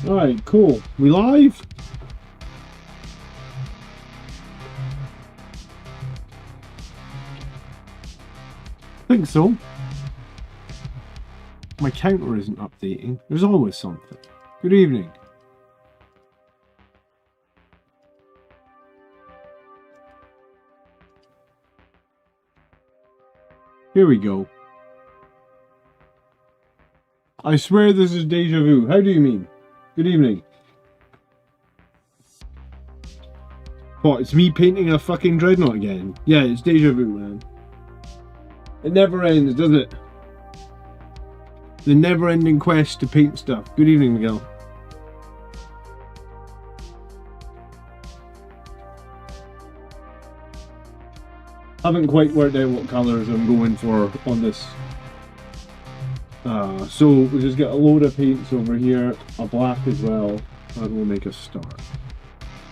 Alright, cool. We live? I think so. My counter isn't updating. There's always something. Good evening. Here we go. I swear this is deja vu. How do you mean? Good evening. What, it's me painting a fucking dreadnought again? Yeah, it's deja vu, man. It never ends, does it? The never-ending quest to paint stuff. Good evening, Miguel. Haven't quite worked out what colours I'm going for on this. So we'll just get a load of paints over here, a black as well, and we'll make a start.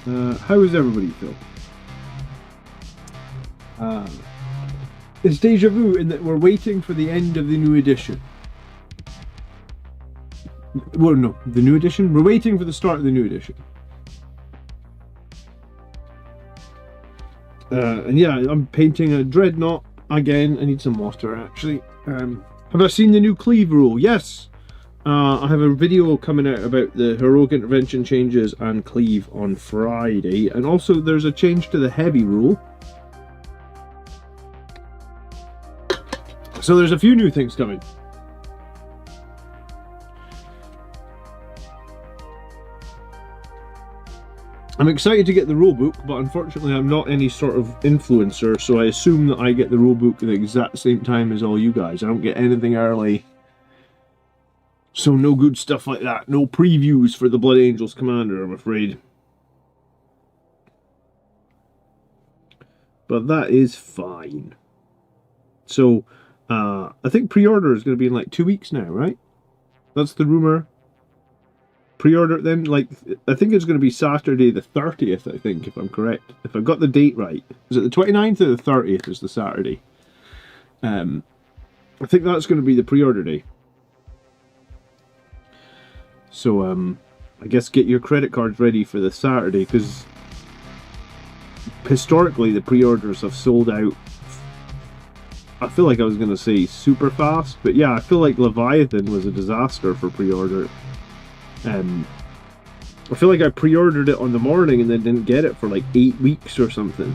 How is everybody feel? It's deja vu in that we're waiting for the end of the new edition. Well, no, the new edition? We're waiting for the start of the new edition. And yeah, I'm painting a dreadnought again. I need some water, actually. Have I seen the new cleave rule? Yes! I have a video coming out about the heroic intervention changes and cleave on Friday. And also there's a change to the heavy rule. So there's a few new things coming. I'm excited to get the rulebook, but unfortunately I'm not any sort of influencer, so I assume that I get the rulebook at the exact same time as all you guys. I don't get anything early. So no good stuff like that. No previews for the Blood Angels Commander, I'm afraid. But that is fine. So, I think pre-order is going to be in like 2 weeks now, right? That's the rumour. Pre-order then, like, I think it's going to be Saturday the 30th, I think, if I'm correct. If I got the date right. Is it the 29th or the 30th is the Saturday? I think that's going to be the pre-order day. So, I guess get your credit cards ready for the Saturday, because historically the pre-orders have sold out. I feel like I was going to say super fast, but yeah, I feel like Leviathan was a disaster for pre-order. I feel like I pre-ordered it on the morning and then didn't get it for like 8 weeks or something.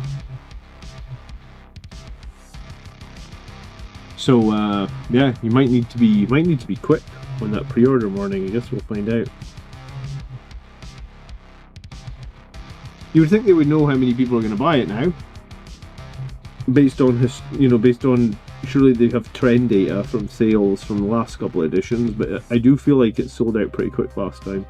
So yeah, you might need to be quick on that pre-order morning. I guess we'll find out. You would think they would know how many people are going to buy it now, based on his, based on, surely they have trend data from sales from the last couple of editions, but I do feel like it sold out pretty quick last time.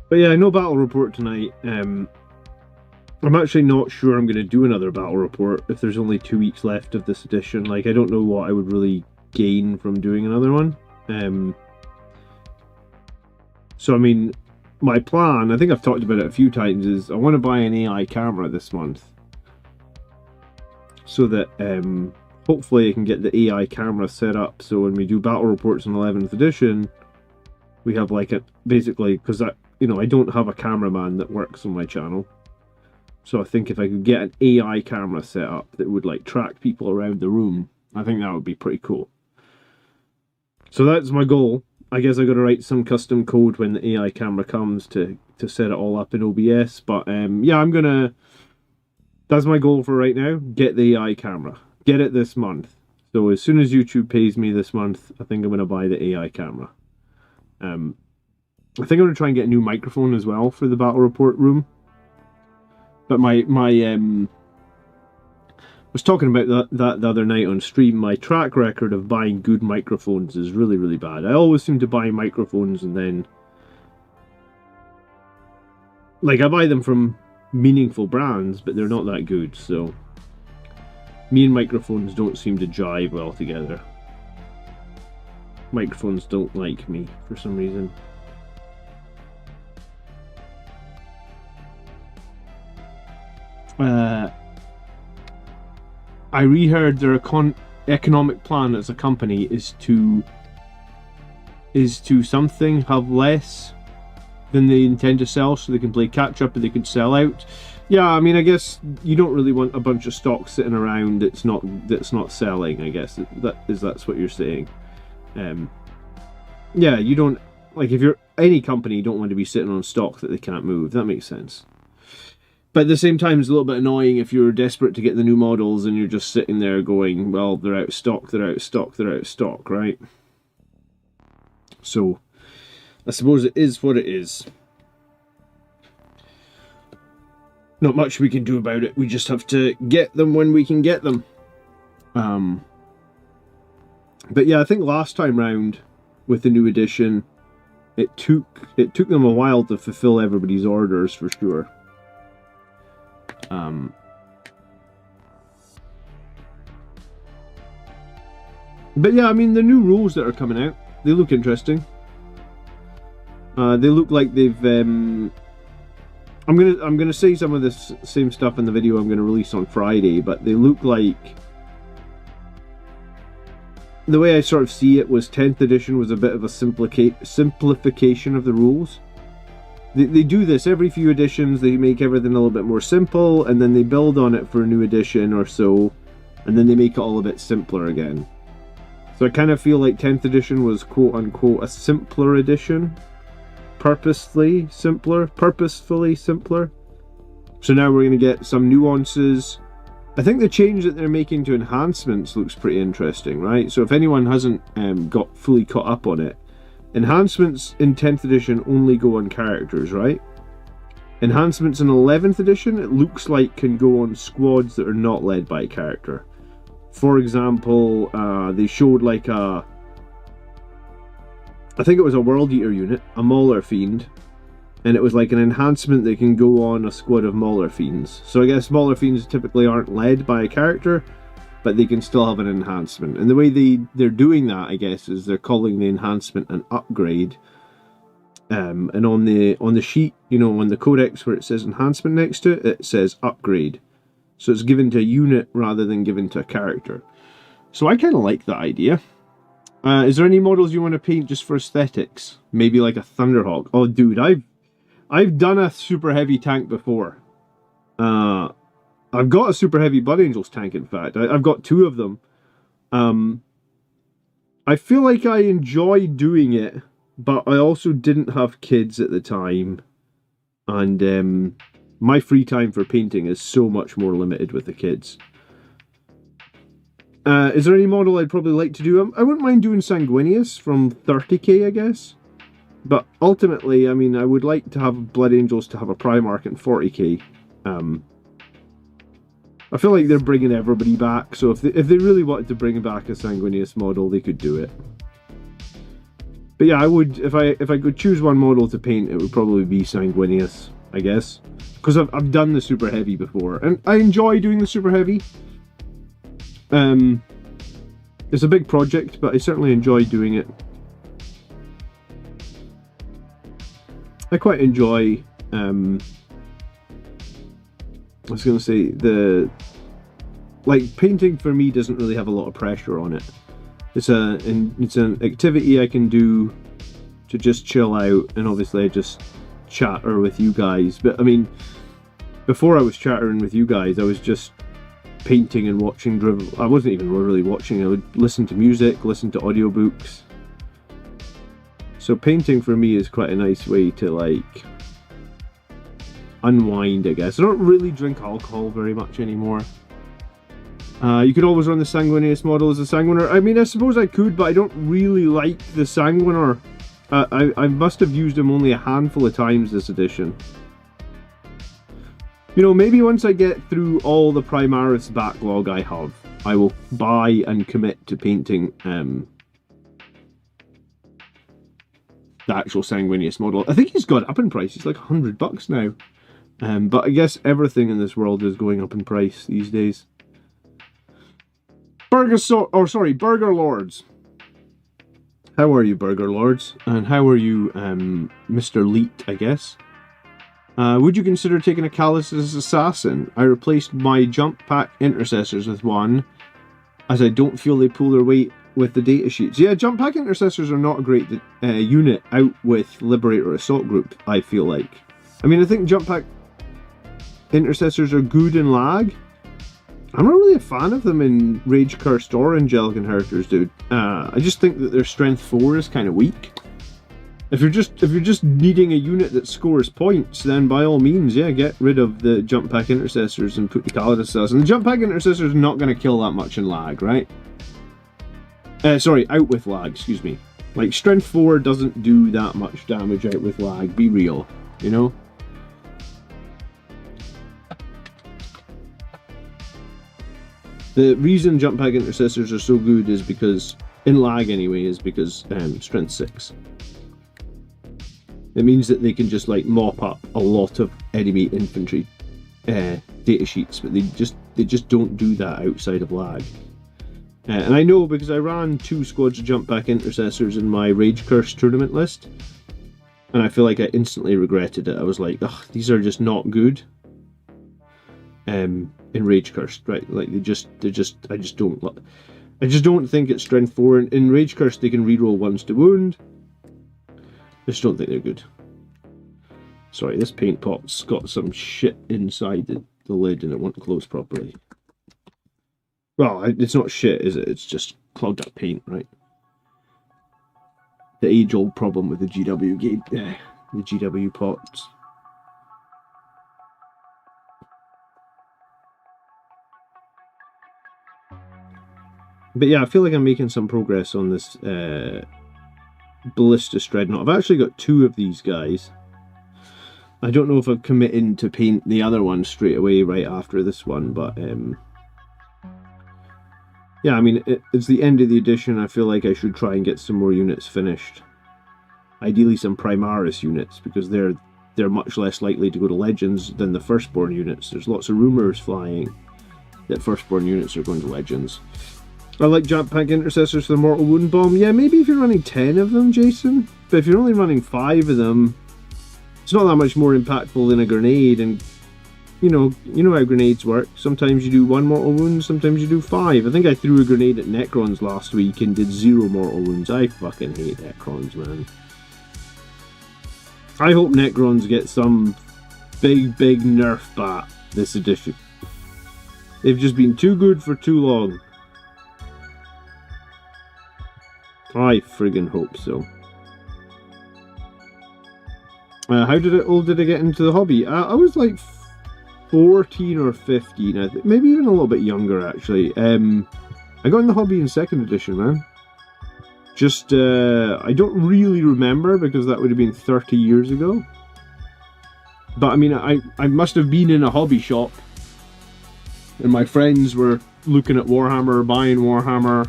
But yeah, no battle report tonight. I'm actually not sure I'm going to do another battle report if there's only 2 weeks left of this edition. Like, I don't know what I would really gain from doing another one. So, I mean, my plan, I think I've talked about it a few times, is I want to buy an AI camera this month. So that, hopefully I can get the AI camera set up, so when we do battle reports in 11th edition, we have like a, basically, because I don't have a cameraman that works on my channel. So I think if I could get an AI camera set up that would like track people around the room, I think that would be pretty cool. So that's my goal. I guess I got to write some custom code when the AI camera comes to set it all up in OBS. But yeah, I'm gonna That's my goal for right now. Get the AI camera. Get it this month. So as soon as YouTube pays me this month, I think I'm going to buy the AI camera. I think I'm going to try and get a new microphone as well for the battle report room. But I was talking about that the other night on stream. My track record of buying good microphones is really, really bad. I always seem to buy microphones and then, like, I buy them from meaningful brands, but they're not that good. So me and microphones don't seem to jive well together. Microphones don't like me for some reason. I reheard their economic plan as a company is to something have less than they intend to sell, so they can play catch up and they can sell out. Yeah, I mean, I guess you don't really want a bunch of stock sitting around that's not selling. I guess that's what you're saying. Yeah, you don't, like, if you're any company, you don't want to be sitting on stock that they can't move. That makes sense. But at the same time, it's a little bit annoying if you're desperate to get the new models and you're just sitting there going, well, they're out of stock, they're out of stock, they're out of stock, right? So, I suppose it is what it is. Not much we can do about it. We just have to get them when we can get them. But yeah, I think last time round with the new edition, it took them a while to fulfill everybody's orders for sure. But yeah, I mean, the new rules that are coming out, they look interesting. They look like they've I'm gonna say some of this same stuff in the video I'm gonna release on Friday, but they look like, the way I sort of see it was 10th edition was a bit of a simplification of the rules. They do this every few editions. They make everything a little bit more simple, and then they build on it for a new edition or so, and then they make it all a bit simpler again. So I kind of feel like 10th edition was quote-unquote a simpler edition. Purposefully simpler. So now we're going to get some nuances. I think the change that they're making to enhancements looks pretty interesting, right? So if anyone hasn't got fully caught up on it, enhancements in 10th edition only go on characters, right? Enhancements in 11th edition, it looks like, can go on squads that are not led by a character. For example, they showed like I think it was a World Eater unit, a Mauler Fiend, and it was like an enhancement that can go on a squad of Mauler Fiends. So I guess Mauler Fiends typically aren't led by a character, but they can still have an enhancement. And the way they're doing that, I guess, is they're calling the enhancement an upgrade. And on the sheet, you know, on the codex where it says enhancement next to it, it says upgrade. So it's given to a unit rather than given to a character. So I kind of like that idea. Is there any models you want to paint just for aesthetics? Maybe like a Thunderhawk. Oh, dude, I've done a super heavy tank before. I've got a super heavy Blood Angels tank, in fact. I've got two of them. I feel like I enjoy doing it, but I also didn't have kids at the time. And my free time for painting is so much more limited with the kids. Is there any model I'd probably like to do? I wouldn't mind doing Sanguinius from 30k, I guess. But ultimately, I mean, I would like to have Blood Angels to have a Primarch in 40k. I feel like they're bringing everybody back, so if they really wanted to bring back a Sanguinius model, they could do it. But yeah, I would, if I could choose one model to paint, it would probably be Sanguinius, I guess. Because I've done the super heavy before, and I enjoy doing the super heavy. It's a big project, but I certainly enjoy doing it. I quite enjoy, I was going to say, painting for me doesn't really have a lot of pressure on it. It's an activity I can do to just chill out, and obviously I just chatter with you guys. But I mean, before I was chattering with you guys, I was just painting and watching Drivel. I wasn't even really watching. I would listen to music, listen to audiobooks. So painting for me is quite a nice way to, like, unwind, I guess. I don't really drink alcohol very much anymore. You could always run the Sanguinius model as a Sanguiner. I mean, I suppose I could, but I don't really like the Sanguiner. I must have used him only a handful of times this edition. You know, maybe once I get through all the Primaris backlog I have, I will buy and commit to painting the actual Sanguinius model. I think he's got up in price. He's like $100 now. But I guess everything in this world is going up in price these days. Burger Lords. How are you, Burger Lords? And how are you, Mr. Leet, I guess? Would you consider taking a Callus's Assassin? I replaced my jump pack intercessors with one, as I don't feel they pull their weight with the data sheets. Yeah, jump pack intercessors are not a great unit out with Liberator Assault Group, I feel like. I mean, I think jump pack intercessors are good in lag. I'm not really a fan of them in Rage Cursed or Angelic Inheritors, dude. I just think that their strength 4 is kind of weak. If you're just needing a unit that scores points, then by all means, yeah, get rid of the jump pack intercessors and put the Callus's Assassin. The jump pack intercessors are not going to kill that much in lag, right? Sorry, out with lag, excuse me. Like, strength 4 doesn't do that much damage out with lag, be real, you know? The reason jump pack intercessors are so good is because, in lag anyway, is because strength 6. It means that they can just like mop up a lot of enemy infantry data sheets, but they just don't do that outside of lag. And I know because I ran 2 squads of jump pack intercessors in my Rage Curse tournament list, and I feel like I instantly regretted it. I was like, ugh, these are just not good. In Rage Cursed, right? Like I just don't think it's strength 4. In Rage Cursed they can reroll 1s to wound. I just don't think they're good. Sorry, this paint pot's got some shit inside the lid and it won't close properly. Well, it's not shit, is it? It's just clogged up paint, right? The age-old problem with the GW gate, the GW pots. But yeah, I feel like I'm making some progress on this Ballistus Dreadnought. I've actually got 2 of these guys. I don't know if I'm committing to paint the other one straight away right after this one, but yeah, I mean, it's the end of the edition. I feel like I should try and get some more units finished. Ideally some Primaris units, because they're much less likely to go to Legends than the Firstborn units. There's lots of rumours flying that Firstborn units are going to Legends. I like jump pack intercessors for the Mortal Wound Bomb. Yeah, maybe if you're running 10 of them, Jason. But if you're only running 5 of them, it's not that much more impactful than a grenade. And you know how grenades work. Sometimes you do 1 mortal wound, sometimes you do 5. I think I threw a grenade at Necrons last week and did 0 mortal wounds. I fucking hate Necrons, man. I hope Necrons get some big nerf bat this edition. They've just been too good for too long. I friggin' hope so. How old did I get into the hobby? I was like 14 or 15, I think. Maybe even a little bit younger, actually. I got in the hobby in 2nd edition, man. Just, I don't really remember, because that would have been 30 years ago. But, I mean, I must have been in a hobby shop, and my friends were looking at Warhammer, buying Warhammer.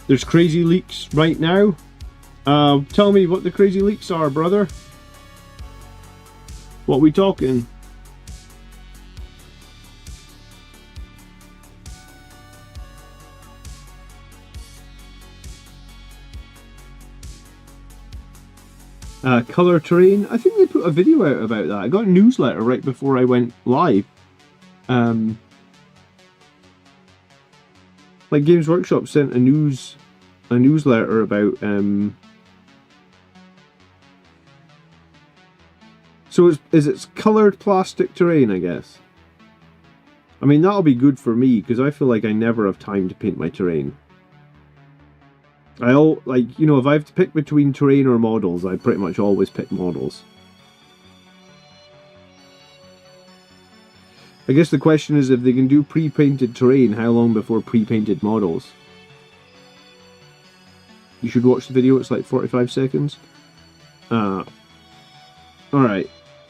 There's crazy leaks right now. Tell me what the crazy leaks are, brother. What we talking? Color terrain. I think they put a video out about that. I got a newsletter right before I went live. Like Games Workshop sent a newsletter about so it's coloured plastic terrain, I guess. I mean, that'll be good for me, because I feel like I never have time to paint my terrain. Like, you know, if I have to pick between terrain or models, I pretty much always pick models. I guess the question is, if they can do pre-painted terrain, how long before pre-painted models? You should watch the video, it's like 45 seconds. Alright.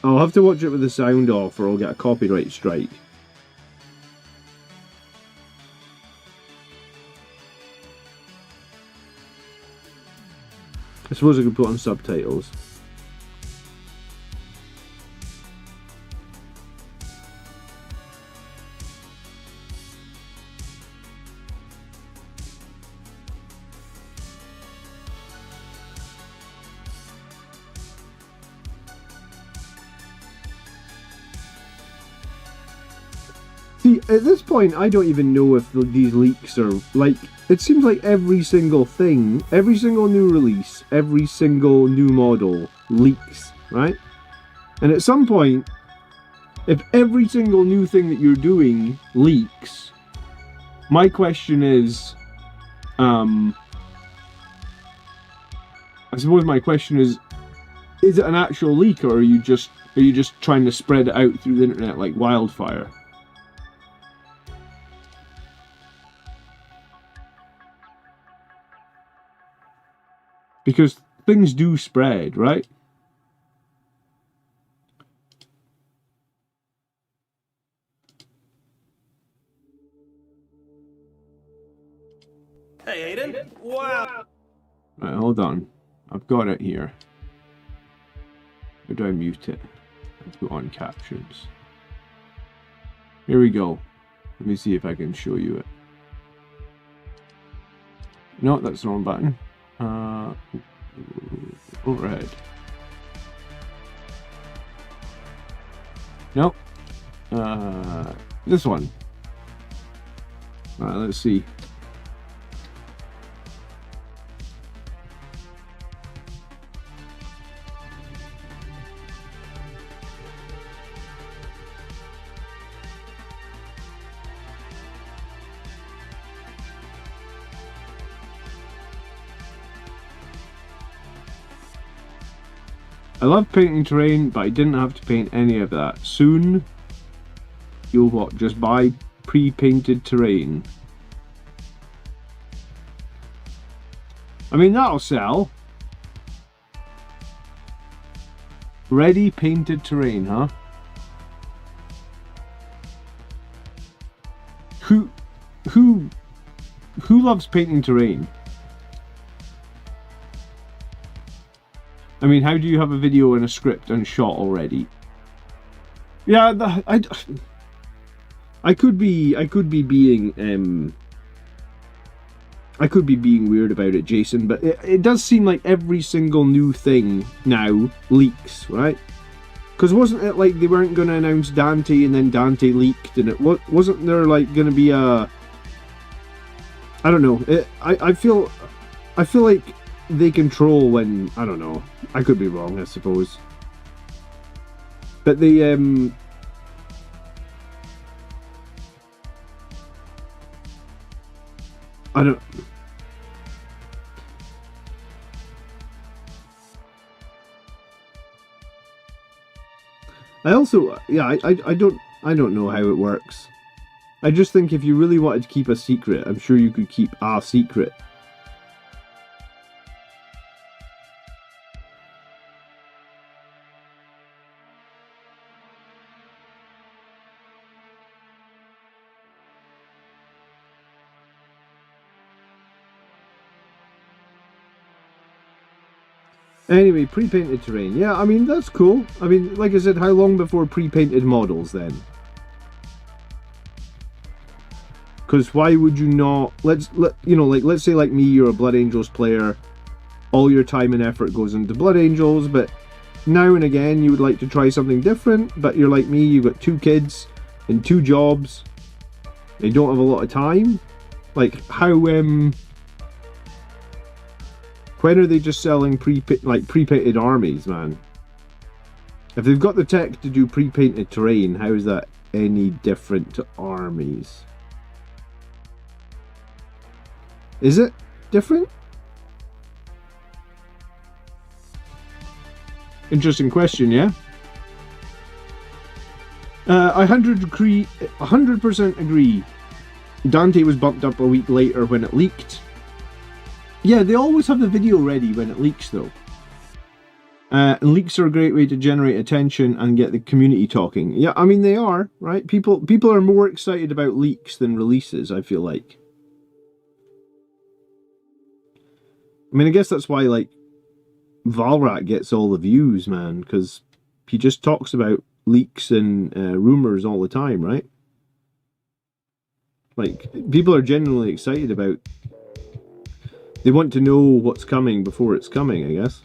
I'll have to watch it with the sound off or I'll get a copyright strike. I suppose I could put on subtitles. See, at this point, I don't even know if these leaks are, like, it seems like every single thing, every single new release, every single new model leaks, right? And at some point, if every single new thing that you're doing leaks, my question is, I suppose my question is it an actual leak, or are you just trying to spread it out through the internet like wildfire? Because things do spread, right? Hey, Aiden. Wow. Right, hold on. I've got it here. How do I mute it? Let's put on captions. Here we go. Let me see if I can show you it. No, that's the wrong button. Overhead. Nope. This one. Alright, let's see. I love painting terrain, but I didn't have to paint any of that. Soon, you'll what? Just buy pre-painted terrain. I mean, that'll sell. Ready painted terrain, huh? Who loves painting terrain? I mean, how do you have a video and a script and shot already? Yeah, I could be being weird about it, Jason, but it does seem like every single new thing now leaks, right? Because wasn't it like they weren't going to announce Dante and then Dante leaked, and it wasn't there like going to be a, I don't know. I feel like they control when, I don't know. I could be wrong, I suppose. But they I don't. I also, yeah, I don't know how it works. I just think if you really wanted to keep a secret, I'm sure you could keep a secret. Anyway, pre-painted terrain. Yeah, I mean, that's cool. I mean, like I said, how long before pre-painted models then? Because why would you not... Let's say like me, you're a Blood Angels player. All your time and effort goes into Blood Angels, but now and again you would like to try something different. But you're like me, you've got 2 kids and 2 jobs. They don't have a lot of time. Like, how... When are they just selling pre-painted armies, man? If they've got the tech to do pre-painted terrain, how is that any different to armies? Is it different? Interesting question, yeah? I 100% agree. Dante was bumped up a week later when it leaked. Yeah, they always have the video ready when it leaks, though. And leaks are a great way to generate attention and get the community talking. Yeah, I mean, they are, right? People are more excited about leaks than releases, I feel like. I mean, I guess that's why, like, Valrat gets all the views, man, because he just talks about leaks and rumors all the time, right? Like, people are genuinely excited about... They want to know what's coming before it's coming, I guess.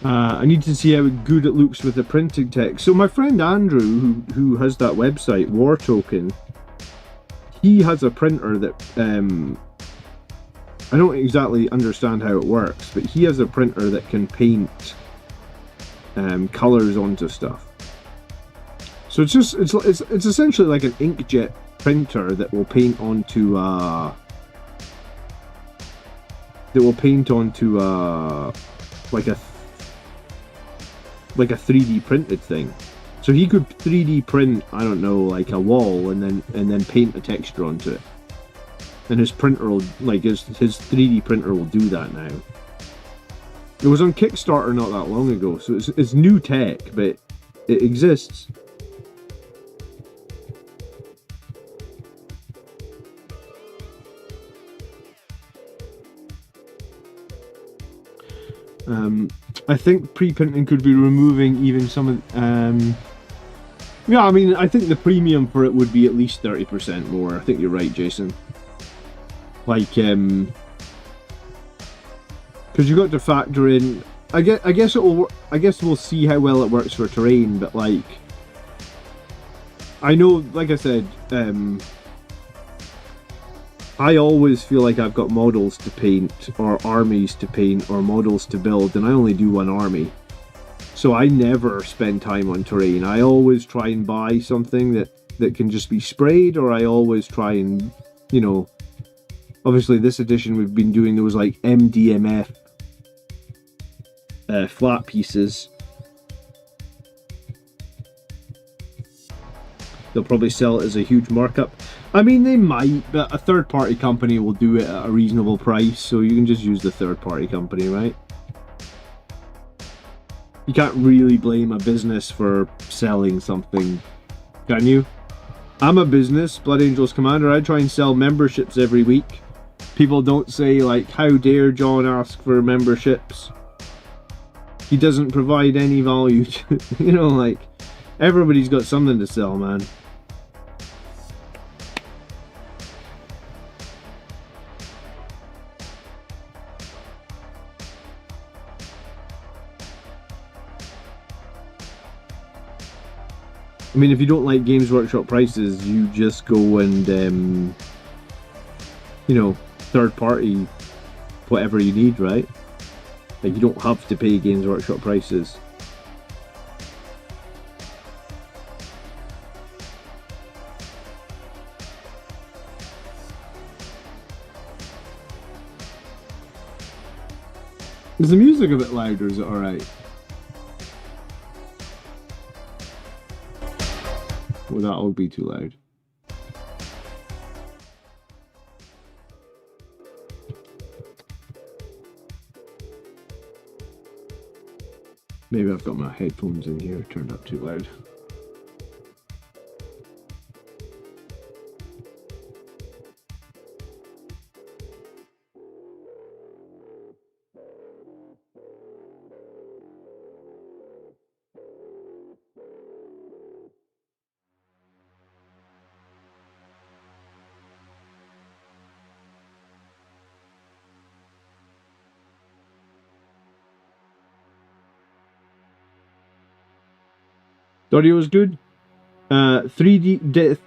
I need to see how good it looks with the printed text. So my friend Andrew, who has that website, War Token, he has a printer that I don't exactly understand how it works, but he has a printer that can paint colors onto stuff. So it's essentially like an inkjet printer that will paint onto like a 3D printed thing. So he could 3D print, I don't know, like a wall and then paint a texture onto it. And his printer will, like his 3D printer will do that now. It was on Kickstarter not that long ago, so it's new tech, but it exists. I think pre-printing could be removing even some of... yeah, I mean, I think the premium for it would be at least 30% more. I think you're right, Jason. Like, because you got to factor in... I guess we'll see how well it works for terrain, but like... I know, like I said, I always feel like I've got models to paint, or armies to paint, or models to build, and I only do one army. So I never spend time on terrain. I always try and buy something that can just be sprayed, or I always try and, you know... Obviously this edition we've been doing those like MDMF flat pieces. They'll probably sell it as a huge markup. I mean, they might, but a third-party company will do it at a reasonable price, so you can just use the third-party company, right? You can't really blame a business for selling something, can you? I'm a business, Blood Angels Commander. I try and sell memberships every week. People don't say, like, how dare John ask for memberships? He doesn't provide any value to, you know, like, everybody's got something to sell, man. I mean, if you don't like Games Workshop prices, you just go and, you know, third party whatever you need, right? Like, you don't have to pay Games Workshop prices. Is the music a bit loud, or is it alright? Well, that'll be too loud. Maybe I've got my headphones in here turned up too loud. The audio was good. 3 Death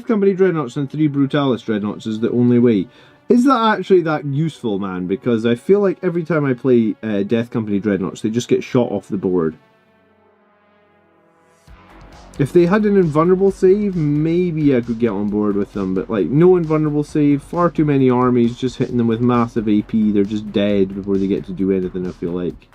Company Dreadnoughts and 3 Brutalis Dreadnoughts is the only way. Is that actually that useful, man? Because I feel like every time I play Death Company Dreadnoughts, they just get shot off the board. If they had an invulnerable save, maybe I could get on board with them, but like, no invulnerable save, far too many armies just hitting them with massive AP, they're just dead before they get to do anything, I feel like.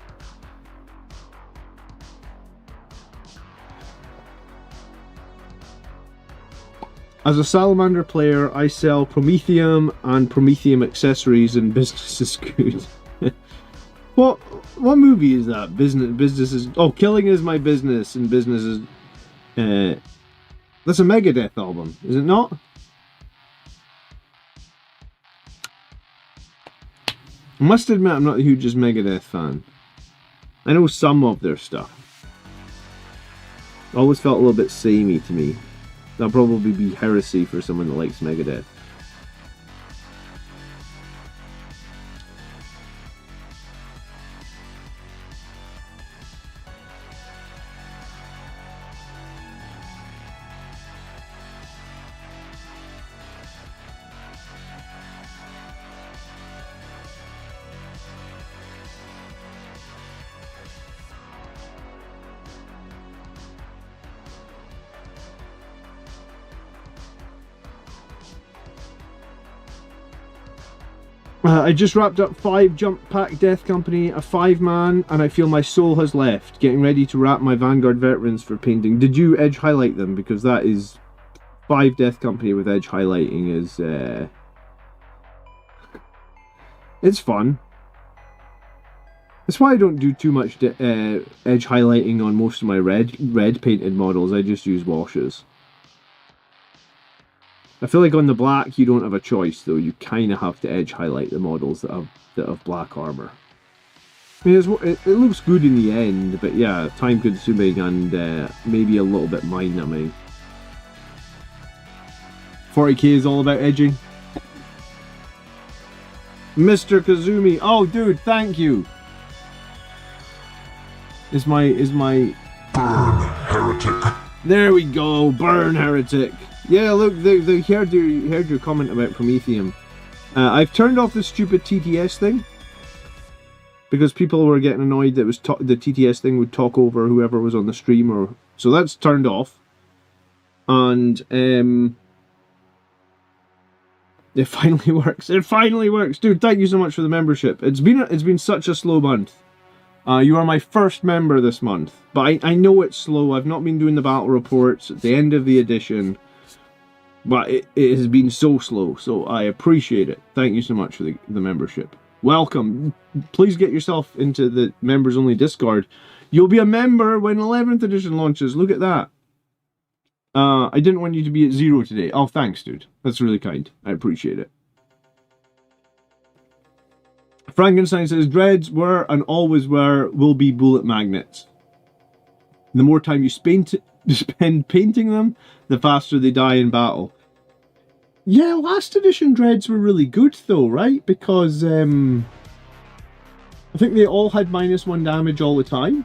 As a Salamander player, I sell Prometheum and Prometheum accessories and business is good. What movie is that? Business is... Oh, killing is my business and business is... that's a Megadeth album, is it not? I must admit I'm not the hugest Megadeth fan. I know some of their stuff. Always felt a little bit samey to me. That'll probably be heresy for someone that likes Megadeth. I just wrapped up 5 Jump Pack Death Company, a 5-man, and I feel my soul has left. Getting ready to wrap my Vanguard veterans for painting. Did you edge highlight them? Because that is 5 Death Company with edge highlighting is it's fun. That's why I don't do too much edge highlighting on most of my red painted models. I just use washes. I feel like on the black you don't have a choice though. You kind of have to edge highlight the models that have black armor. I mean, it looks good in the end, but yeah, time consuming and maybe a little bit mind numbing. 40k is all about edging. Mr. Kazumi, oh dude, thank you. Is my burn heretic. There we go, burn heretic. Yeah, look, they heard your comment about Prometheum. I've turned off the stupid TTS thing because people were getting annoyed that the TTS thing would talk over whoever was on the stream, or so that's turned off. And it finally works. It finally works, dude. Thank you so much for the membership. It's been such a slow month. You are my first member this month, but I know it's slow. I've not been doing the battle reports at the end of the edition. But it has been so slow, so I appreciate it. Thank you so much for the membership. Welcome. Please get yourself into the members-only Discord. You'll be a member when 11th edition launches. Look at that. I didn't want you to be at 0 today. Oh, thanks, dude. That's really kind. I appreciate it. Frankenstein says, dreads were and always will be bullet magnets. The more time you spend painting them, the faster they die in battle. Yeah, last edition dreads were really good though, right? Because I think they all had -1 damage all the time.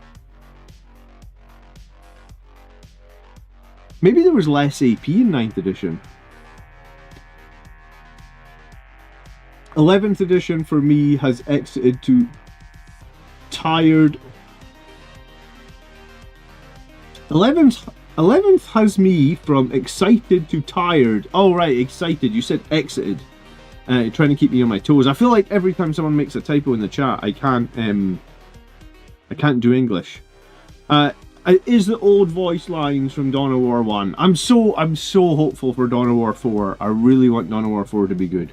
Maybe there was less AP in 9th edition. 11th edition for me has exited to tired. 11th has me from excited to tired. Oh right, excited. You said exited. You're trying to keep me on my toes. I feel like every time someone makes a typo in the chat, I can't do English. Is the old voice lines from Dawn of War 1. I'm so hopeful for Dawn of War 4. I really want Dawn of War 4 to be good.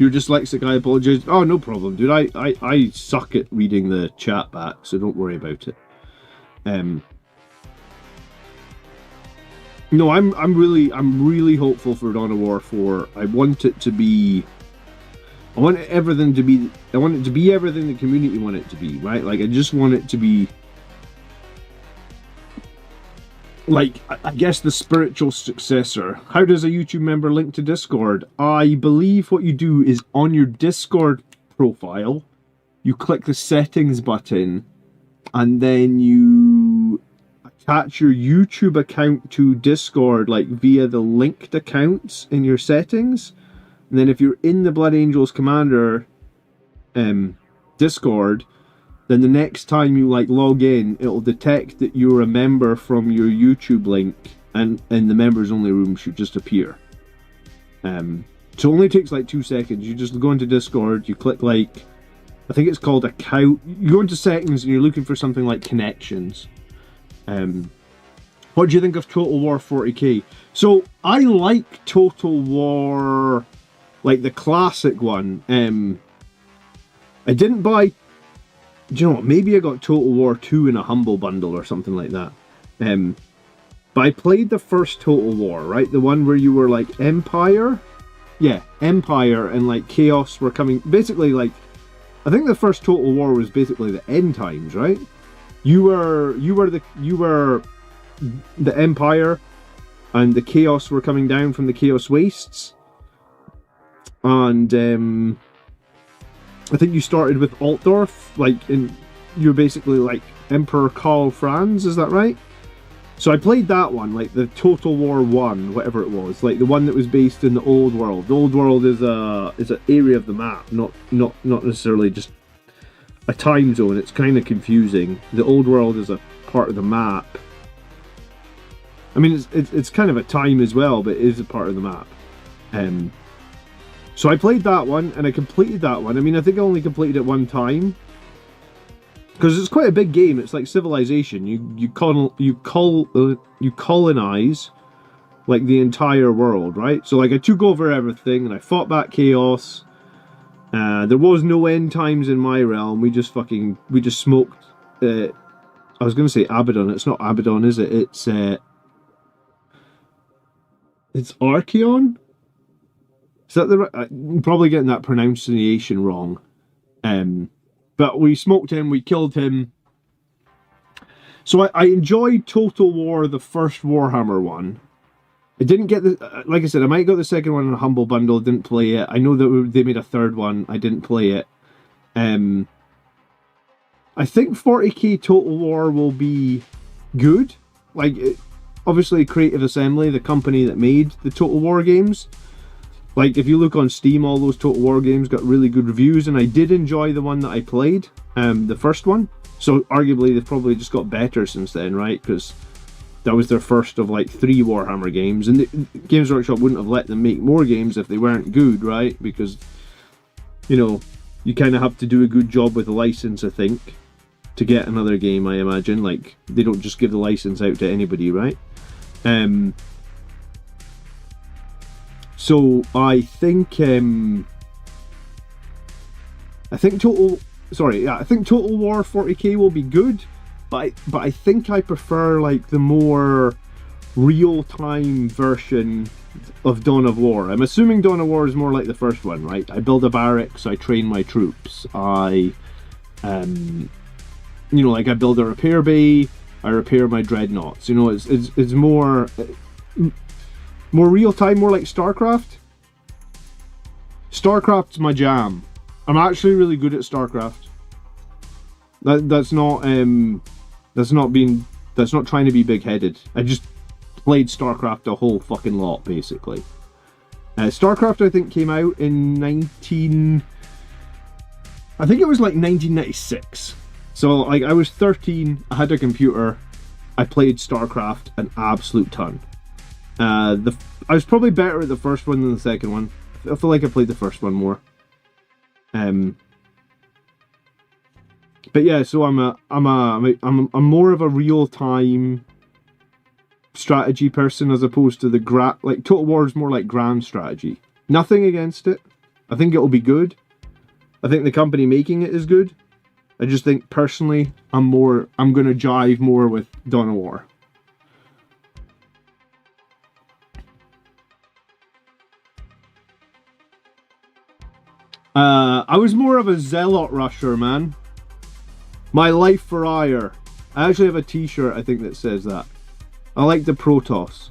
You're dyslexic, I apologize. Oh, no problem, dude. I suck at reading the chat back, so don't worry about it. No, I'm really hopeful for Dawn of War 4. I want it to be I want it to be everything the community want it to be, right? Like I just want it to be like, I guess, the spiritual successor. How does a YouTube member link to Discord? I believe what you do is on your Discord profile, you click the settings button, and then you... I attach your YouTube account to Discord, like via the linked accounts in your settings. And then if you're in the Blood Angels Commander Discord, then the next time you like log in, it'll detect that you're a member from your YouTube link, and the members only room should just appear. So it only takes like 2 seconds. You just go into Discord, you click like, I think it's called account. You go into settings and you're looking for something like connections. What do you think of Total War 40k? So I like Total War, like the classic one. I didn't buy, do you know what, maybe I got Total War 2 in a Humble Bundle or something like that. But I played the first Total War, right? The one where you were like Empire? Yeah, Empire and like Chaos were coming, basically like, I think the first Total War was basically the end times, right? You were the Empire, and the Chaos were coming down from the Chaos Wastes. And I think you started with Altdorf, like you're basically like Emperor Karl Franz, is that right? So I played that one, like the Total War 1, whatever it was, like the one that was based in the Old World. The Old World is an area of the map, not necessarily just a time zone. It's kind of confusing. The Old World is a part of the map. I mean, it's kind of a time as well, but it is a part of the map. So I played that one, and I completed that one. I mean, I think I only completed it one time, because it's quite a big game. It's like Civilization. You colonize like the entire world, right? So like I took over everything, and I fought back Chaos. There was no end times in my realm. We just smoked. I was going to say Abaddon. It's not Abaddon, is it? It's Archeon. Is that the right? I'm probably getting that pronunciation wrong. But we smoked him, we killed him. So I enjoyed Total War, the first Warhammer one. I didn't get the, like I said, I might got the second one in a Humble Bundle, didn't play it. I know that they made a third one, I didn't play it. I think 40k Total War will be good. Like, obviously Creative Assembly, the company that made the Total War games. Like, if you look on Steam, all those Total War games got really good reviews, and I did enjoy the one that I played, the first one. So, arguably, they've probably just got better since then, right? Because that was their first of, like, 3 Warhammer games, and the Games Workshop wouldn't have let them make more games if they weren't good, right? Because, you know, you kind of have to do a good job with the license, I think, to get another game, I imagine. Like, they don't just give the license out to anybody, right? So I think Total War 40k will be good, but I think I prefer like the more real-time version of Dawn of War. I'm assuming Dawn of War is more like the first one, right? I build a barracks, I train my troops, I like I build a repair bay, I repair my dreadnoughts. You know, it's more real time, more like StarCraft. StarCraft's my jam. I'm actually really good at StarCraft. That's not trying to be big-headed. I just played StarCraft a whole fucking lot, basically. StarCraft, I think, came out in I think it was like 1996. So like I was 13, I had a computer, I played StarCraft an absolute ton. I was probably better at the first one than the second one. I feel like I played the first one more. But yeah, so I'm more of a real time strategy person as opposed to like Total War is more like grand strategy. Nothing against it. I think it'll be good. I think the company making it is good. I just think personally I'm gonna jive more with Dawn of War. I was more of a Zealot rusher, man. My life for ire. I actually have a t-shirt, I think, that says that. I like the Protoss.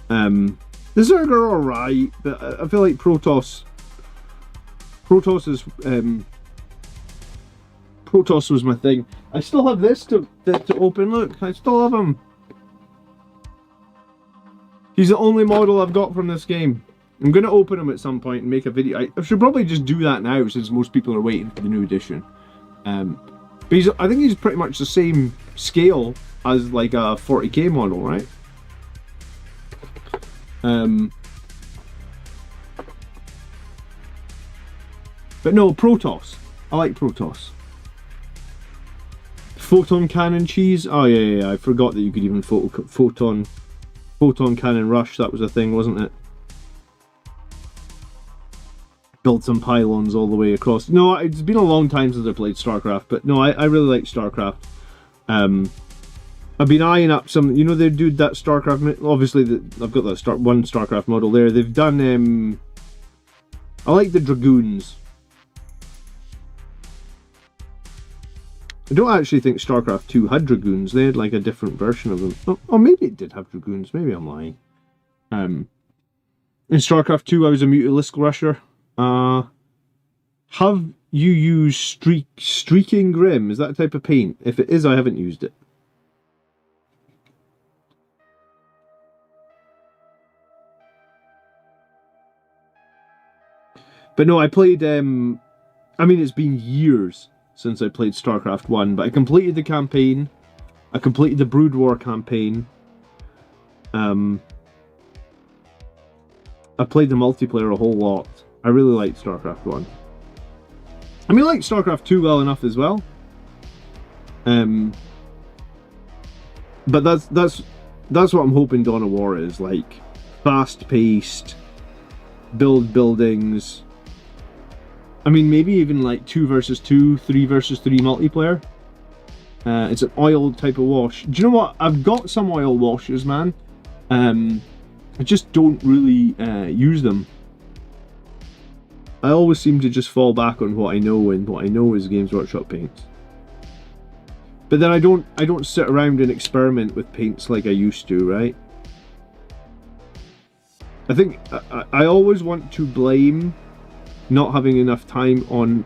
The Zerg are alright, but I feel like Protoss is Protoss was my thing. I still have this to open. Look, I still have him. He's the only model I've got from this game. I'm going to open him at some point and make a video. I should probably just do that now since most people are waiting for the new edition. But I think he's pretty much the same scale as like a 40k model, right? But no, Protoss. I like Protoss. Photon cannon cheese. Oh yeah. I forgot that you could even photon cannon rush. That was a thing, wasn't it? Build some pylons all the way across. No, it's been a long time since I played StarCraft, but no, I really like StarCraft. I've been eyeing up some, you know, they do that StarCraft, obviously I've got that one StarCraft model there. They've done, I like the Dragoons. I don't actually think StarCraft 2 had Dragoons. They had like a different version of them. Oh, maybe it did have Dragoons. Maybe I'm lying. In StarCraft 2, I was a Mutalisk Rusher. Have you used Streaking Grim? Is that a type of paint? If it is, I haven't used it. But no, I played, I mean, it's been years since I played StarCraft 1, but I completed the campaign. I completed the Brood War campaign. I played the multiplayer a whole lot. I really liked StarCraft 1. I mean, I liked StarCraft 2 well enough as well. But that's what I'm hoping Dawn of War is, like fast-paced, build buildings. I mean, maybe even like 2 versus 2, 3 versus 3 multiplayer. It's an oil type of wash. Do you know what? I've got some oil washes, man. I just don't really use them. I always seem to just fall back on what I know, and what I know is Games Workshop paints. But then I don't sit around and experiment with paints like I used to, right? I think I always want to blame not having enough time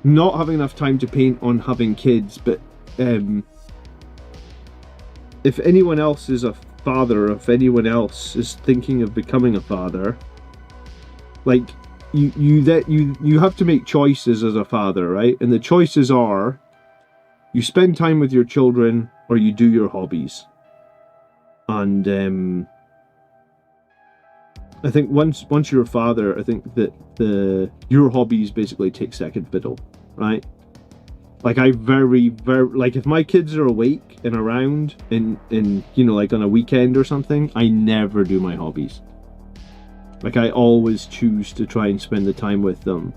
not having enough time to paint on having kids, but if anyone else is a father, if anyone else is thinking of becoming a father, like you have to make choices as a father, right? And the choices are, you spend time with your children or you do your hobbies. And I think once you're a father, I think that your hobbies basically take second fiddle, right? Like I very like, if my kids are awake and around in you know, like on a weekend or something, I never do my hobbies. Like I always choose to try and spend the time with them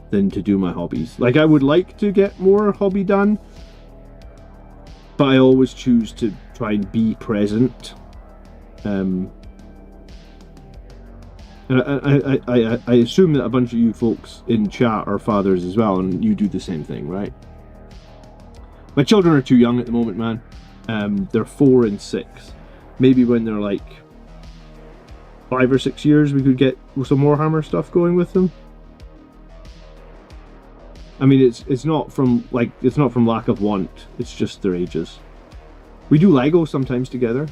than to do my hobbies. Like I would like to get more hobby done, but I always choose to try and be present. And I assume that a bunch of you folks in chat are fathers as well, and you do the same thing, right? My children are too young at the moment, man. They're 4 and 6. Maybe when they're like 5 or 6 years, we could get some Warhammer stuff going with them. I mean, it's not from lack of want. It's just their ages. We do Lego sometimes together,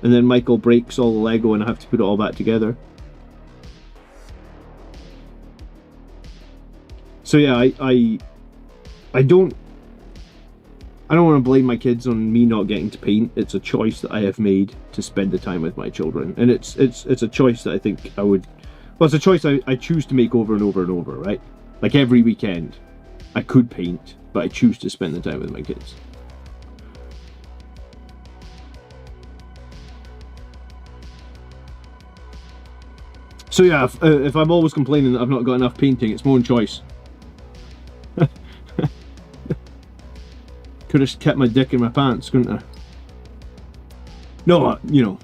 and then Michael breaks all the Lego, and I have to put it all back together. So yeah, I don't want to blame my kids on me not getting to paint. It's a choice that I have made to spend the time with my children, and it's a choice that I think I would. Well, it's a choice I choose to make over and over and over, right? Like every weekend, I could paint, but I choose to spend the time with my kids. So yeah, if I'm always complaining that I've not got enough painting, it's my own choice. Could have kept my dick in my pants, couldn't I? No, you know.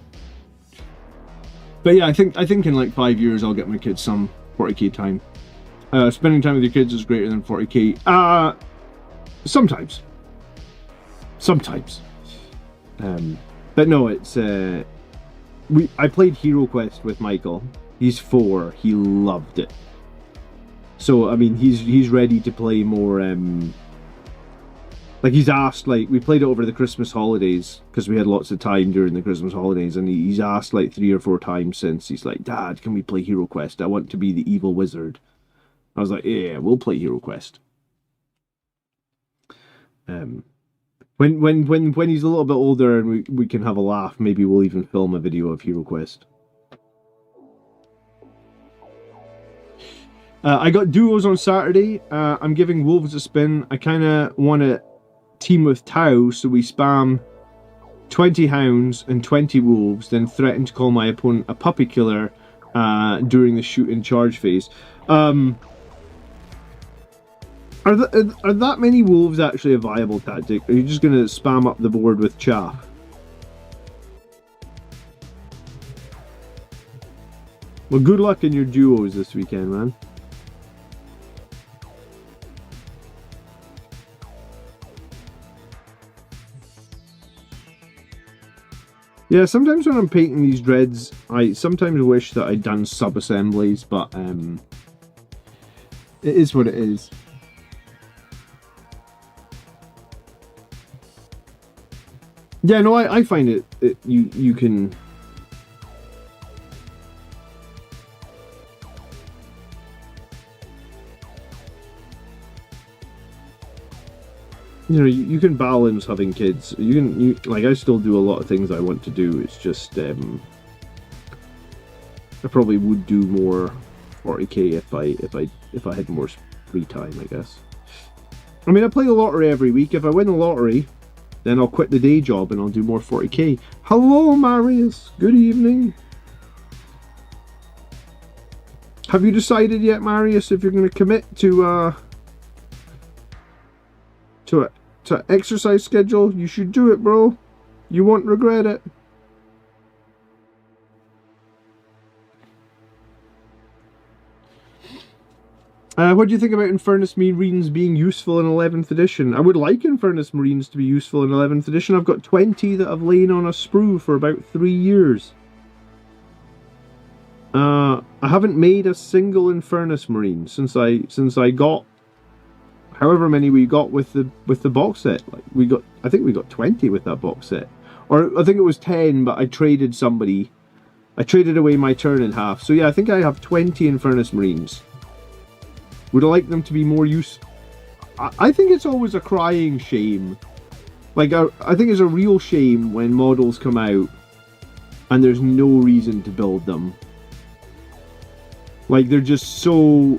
But yeah, I think in like 5 years I'll get my kids some 40k time. Spending time with your kids is greater than 40k. Sometimes. But no, it's I played Hero Quest with Michael. He's 4. He loved it. So I mean, he's ready to play more. Like he's asked, like we played it over the Christmas holidays because we had lots of time during the Christmas holidays, and he's asked like 3 or 4 times since. He's like, "Dad, can we play Hero Quest? I want to be the evil wizard." I was like, "Yeah, we'll play Hero Quest." When he's a little bit older and we can have a laugh, maybe we'll even film a video of Hero Quest. I got duos on Saturday. I'm giving Wolves a spin. I kind of want to team with Tau, so we spam 20 hounds and 20 wolves, then threaten to call my opponent a puppy killer during the shoot and charge phase. Are that many wolves actually a viable tactic? Are you just going to spam up the board with chaff? Well, good luck in your duos this weekend, man. Yeah, sometimes when I'm painting these dreads, I sometimes wish that I'd done sub-assemblies, but it is what it is. Yeah, no, I find it you can... You know, you can balance having kids. Like, I still do a lot of things I want to do. It's just I probably would do more 40k if I had more free time, I guess. I mean, I play the lottery every week. If I win the lottery, then I'll quit the day job and I'll do more 40k. Hello, Marius. Good evening. Have you decided yet, Marius, if you're going to commit to exercise schedule? You should do it, bro. You won't regret it. What do you think about Infernus Marines being useful in 11th edition? I would like Infernus Marines to be useful in 11th edition. I've got 20 that have lain on a sprue for about 3 years. I haven't made a single Infernus Marine since I got however many we got with the box set. Like I think we got 20 with that box set, or I think it was 10, but I traded somebody. I traded away my turn in half. So yeah, I think I have 20 Infernus Marines. Would I like them to be more use? I think it's always a crying shame. Like I think it's a real shame when models come out and there's no reason to build them. Like they're just so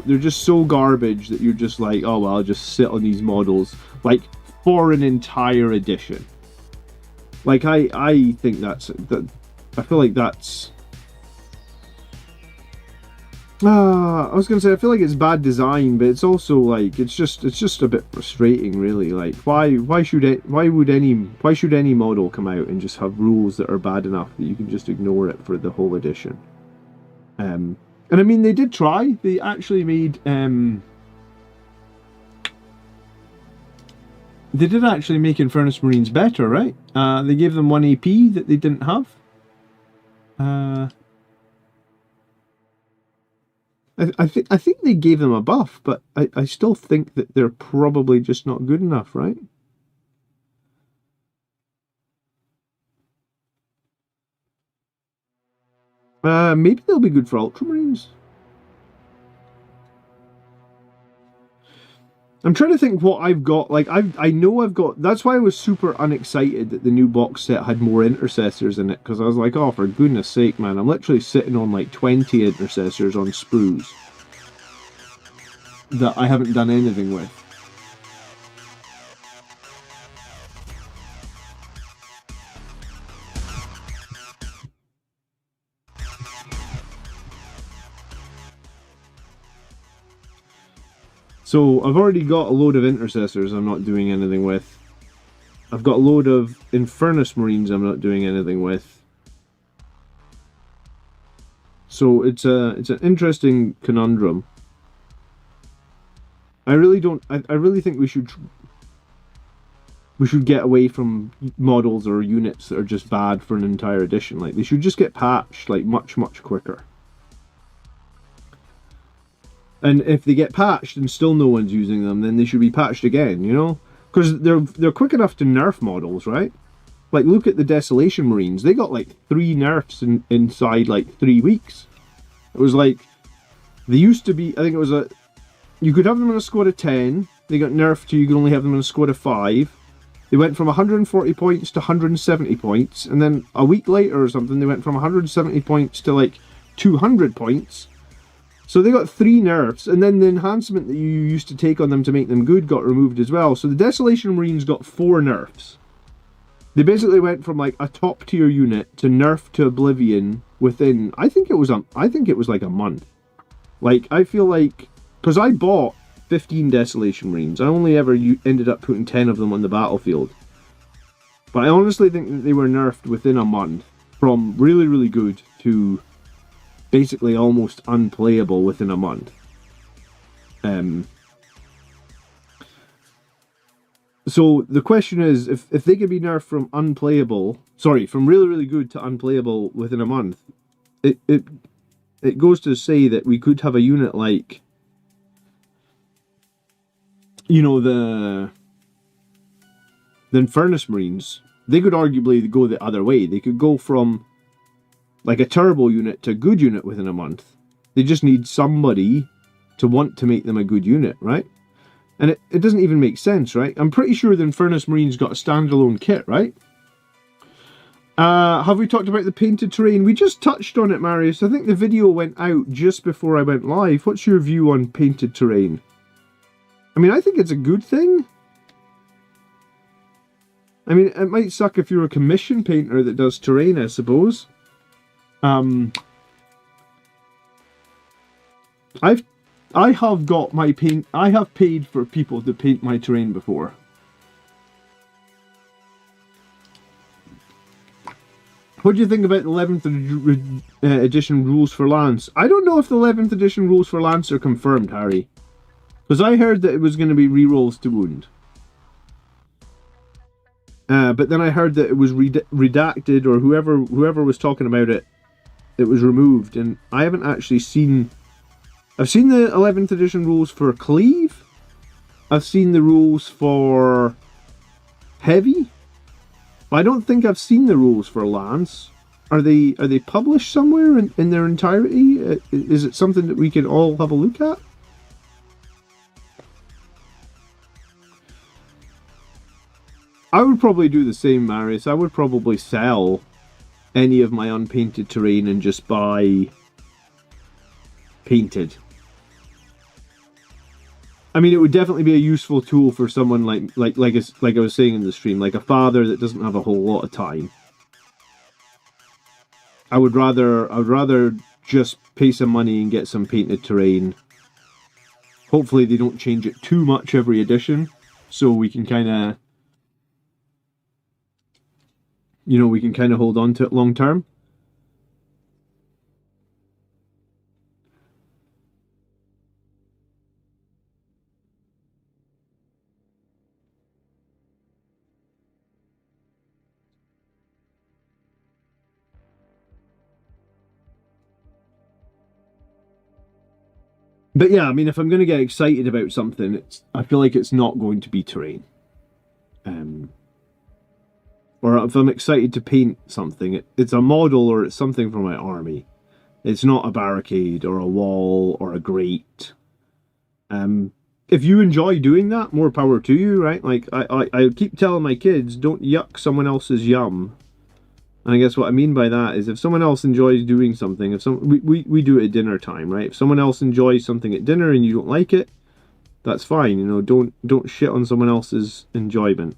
garbage that you're just like, oh well, I'll just sit on these models like for an entire edition. Like I think that I feel like that's I was gonna say I feel like it's bad design, but it's also like it's just a bit frustrating, really. Like why should any model come out and just have rules that are bad enough that you can just ignore it for the whole edition? And I mean, they did try. They actually made they did actually make Infernus Marines better, right? They gave them 1 AP that they didn't have. I think they gave them a buff, but I still think that they're probably just not good enough, right? Maybe they'll be good for Ultramarines. I'm trying to think what I've got. Like I know I've got. That's why I was super unexcited that the new box set had more intercessors in it, because I was like, oh, for goodness sake, man! I'm literally sitting on like 20 intercessors on sprues that I haven't done anything with. So I've already got a load of intercessors I'm not doing anything with. I've got a load of Infernus Marines I'm not doing anything with. So it's an interesting conundrum. I really think we should get away from models or units that are just bad for an entire edition. Like they should just get patched like much quicker. And if they get patched and still no one's using them, then they should be patched again, you know? Because they're quick enough to nerf models, right? Like, look at the Desolation Marines. They got, like, 3 nerfs inside, like, 3 weeks. It was like, they used to be, I think it was you could have them in a squad of 10. They got nerfed to you could only have them in a squad of 5. They went from 140 points to 170 points. And then a week later or something, they went from 170 points to, like, 200 points. So they got 3 nerfs, and then the enhancement that you used to take on them to make them good got removed as well. So the Desolation Marines got 4 nerfs. They basically went from like a top tier unit to nerf to oblivion within, I think it was like a month. Like, I feel like, because I bought 15 Desolation Marines, I only ever ended up putting 10 of them on the battlefield. But I honestly think that they were nerfed within a month, from really, really good to basically almost unplayable within a month. So the question is, if they could be nerfed from from really, really good to unplayable within a month, it goes to say that we could have a unit like, you know, the Infernus Marines. They could arguably go the other way. They could go from like a turbo unit to a good unit within a month. They just need somebody to want to make them a good unit, right? And it doesn't even make sense, right? I'm pretty sure the Infernus Marines got a standalone kit, right? Have we talked about the painted terrain? We just touched on it, Marius. I think the video went out just before I went live. What's your view on painted terrain? I mean, I think it's a good thing. I mean, it might suck if you're a commission painter that does terrain, I suppose. I have got my paint. I have paid for people to paint my terrain before. What do you think about the 11th edition rules for Lance? I don't know if the 11th edition rules for Lance are confirmed, Harry. Because I heard that it was going to be rerolls to wound. But then I heard that it was redacted, or whoever was talking about it, it was removed. And I haven't actually seen... I've seen the 11th edition rules for Cleave. I've seen the rules for Heavy. But I don't think I've seen the rules for Lance. Are they published somewhere in their entirety? Is it something that we can all have a look at? I would probably do the same, Marius. I would probably sell any of my unpainted terrain and just buy painted. I mean, it would definitely be a useful tool for someone like I was saying in the stream, like a father that doesn't have a whole lot of time. I would rather just pay some money and get some painted terrain. Hopefully they don't change it too much every edition, so we can kind of, you know, we can kind of hold on to it long term. But yeah, I mean, if I'm going to get excited about something, I feel like it's not going to be terrain. Or if I'm excited to paint something, it's a model or it's something for my army. It's not a barricade or a wall or a grate. If you enjoy doing that, more power to you, right? Like, I keep telling my kids, don't yuck someone else's yum. And I guess what I mean by that is if someone else enjoys doing something, we do it at dinner time, right? If someone else enjoys something at dinner and you don't like it, that's fine, you know, don't shit on someone else's enjoyment.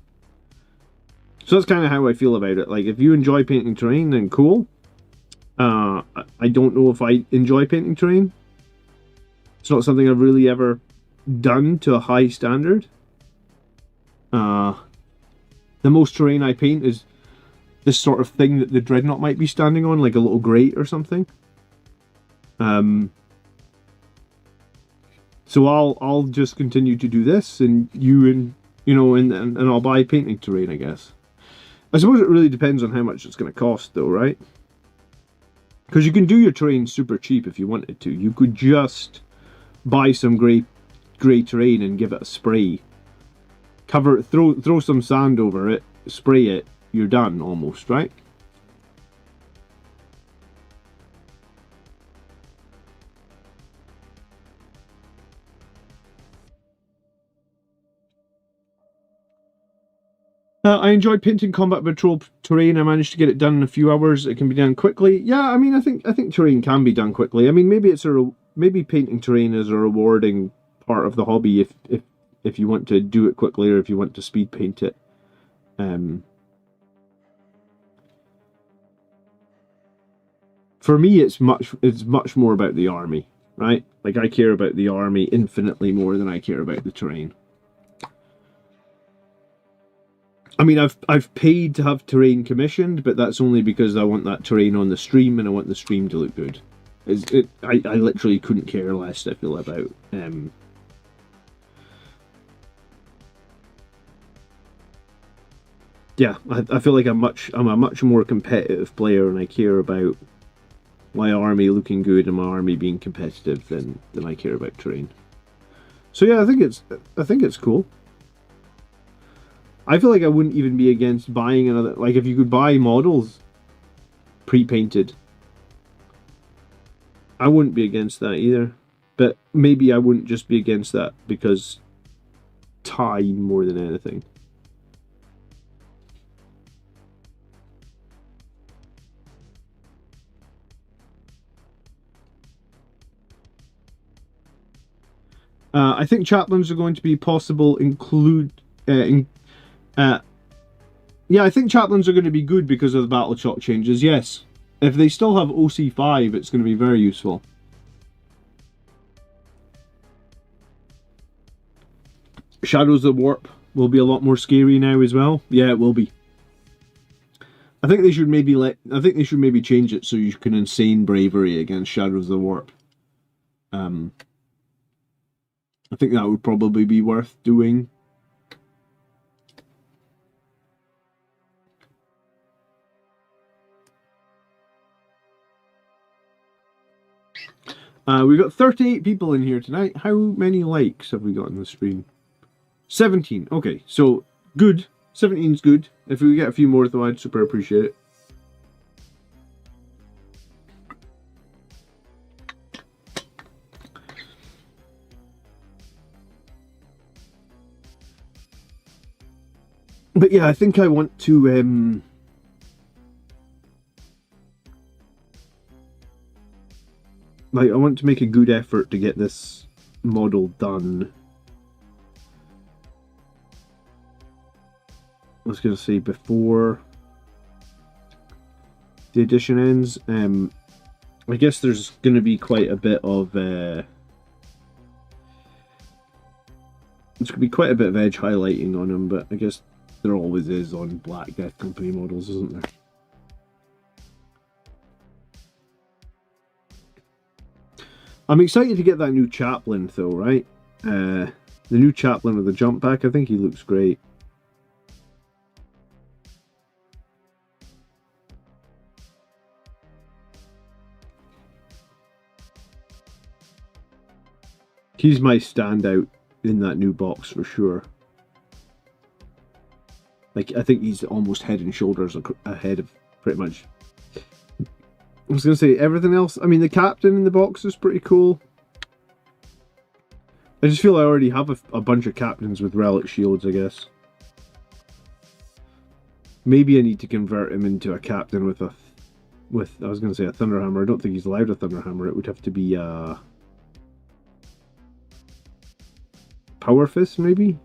So that's kind of how I feel about it. Like, if you enjoy painting terrain, then cool. I don't know if I enjoy painting terrain. It's not something I've really ever done to a high standard. The most terrain I paint is this sort of thing that the Dreadnought might be standing on, like a little grate or something. So I'll just continue to do this, and and I'll buy painting terrain, I guess. I suppose it really depends on how much it's going to cost, though, right? Because you can do your terrain super cheap if you wanted to. You could just buy some grey terrain and give it a spray. Throw some sand over it, spray it, you're done almost, right? I enjoyed painting combat patrol terrain. I managed to get it done in a few hours. It can be done quickly. Yeah, I mean, I think terrain can be done quickly. I mean, maybe maybe painting terrain is a rewarding part of the hobby if you want to do it quickly or if you want to speed paint it. For me, it's much more about the army, right? Like, I care about the army infinitely more than I care about the terrain. I mean, I've paid to have terrain commissioned, but that's only because I want that terrain on the stream and I want the stream to look good. I literally couldn't care less, I feel, about yeah, I feel like I'm a much more competitive player, and I care about my army looking good and my army being competitive than I care about terrain. So yeah, I think it's cool. I feel like I wouldn't even be against buying another, like, if you could buy models pre-painted, I wouldn't be against that either. But maybe I wouldn't just be against that because time more than anything. I think chaplains are going to be possible yeah, I think chaplains are going to be good because of the battle shock changes, yes. If they still have OC5, it's going to be very useful. Shadows of the Warp will be a lot more scary now as well. Yeah, it will be. I think they should maybe change it so you can insane bravery against Shadows of the Warp. I think that would probably be worth doing. We've got 38 people in here tonight. How many likes have we got on the stream? 17. Okay, so good. 17's good. If we get a few more, though, I'd super appreciate it. But yeah, I think I want to like, I want to make a good effort to get this model done. I was going to say before the edition ends. I guess there's going to be quite a bit of there's going to be quite a bit of edge highlighting on them, but I guess there always is on Black Death Company models, isn't there? I'm excited to get that new chaplain, though, right? The new chaplain with the jump pack, I think he looks great. He's my standout in that new box for sure. Like, I think he's almost head and shoulders ahead of pretty much. I was going to say everything else. I mean, the captain in the box is pretty cool. I just feel I already have a bunch of captains with relic shields, I guess. Maybe I need to convert him into a captain with I was going to say a Thunderhammer. I don't think he's allowed a Thunderhammer. It would have to be Power Fist, maybe?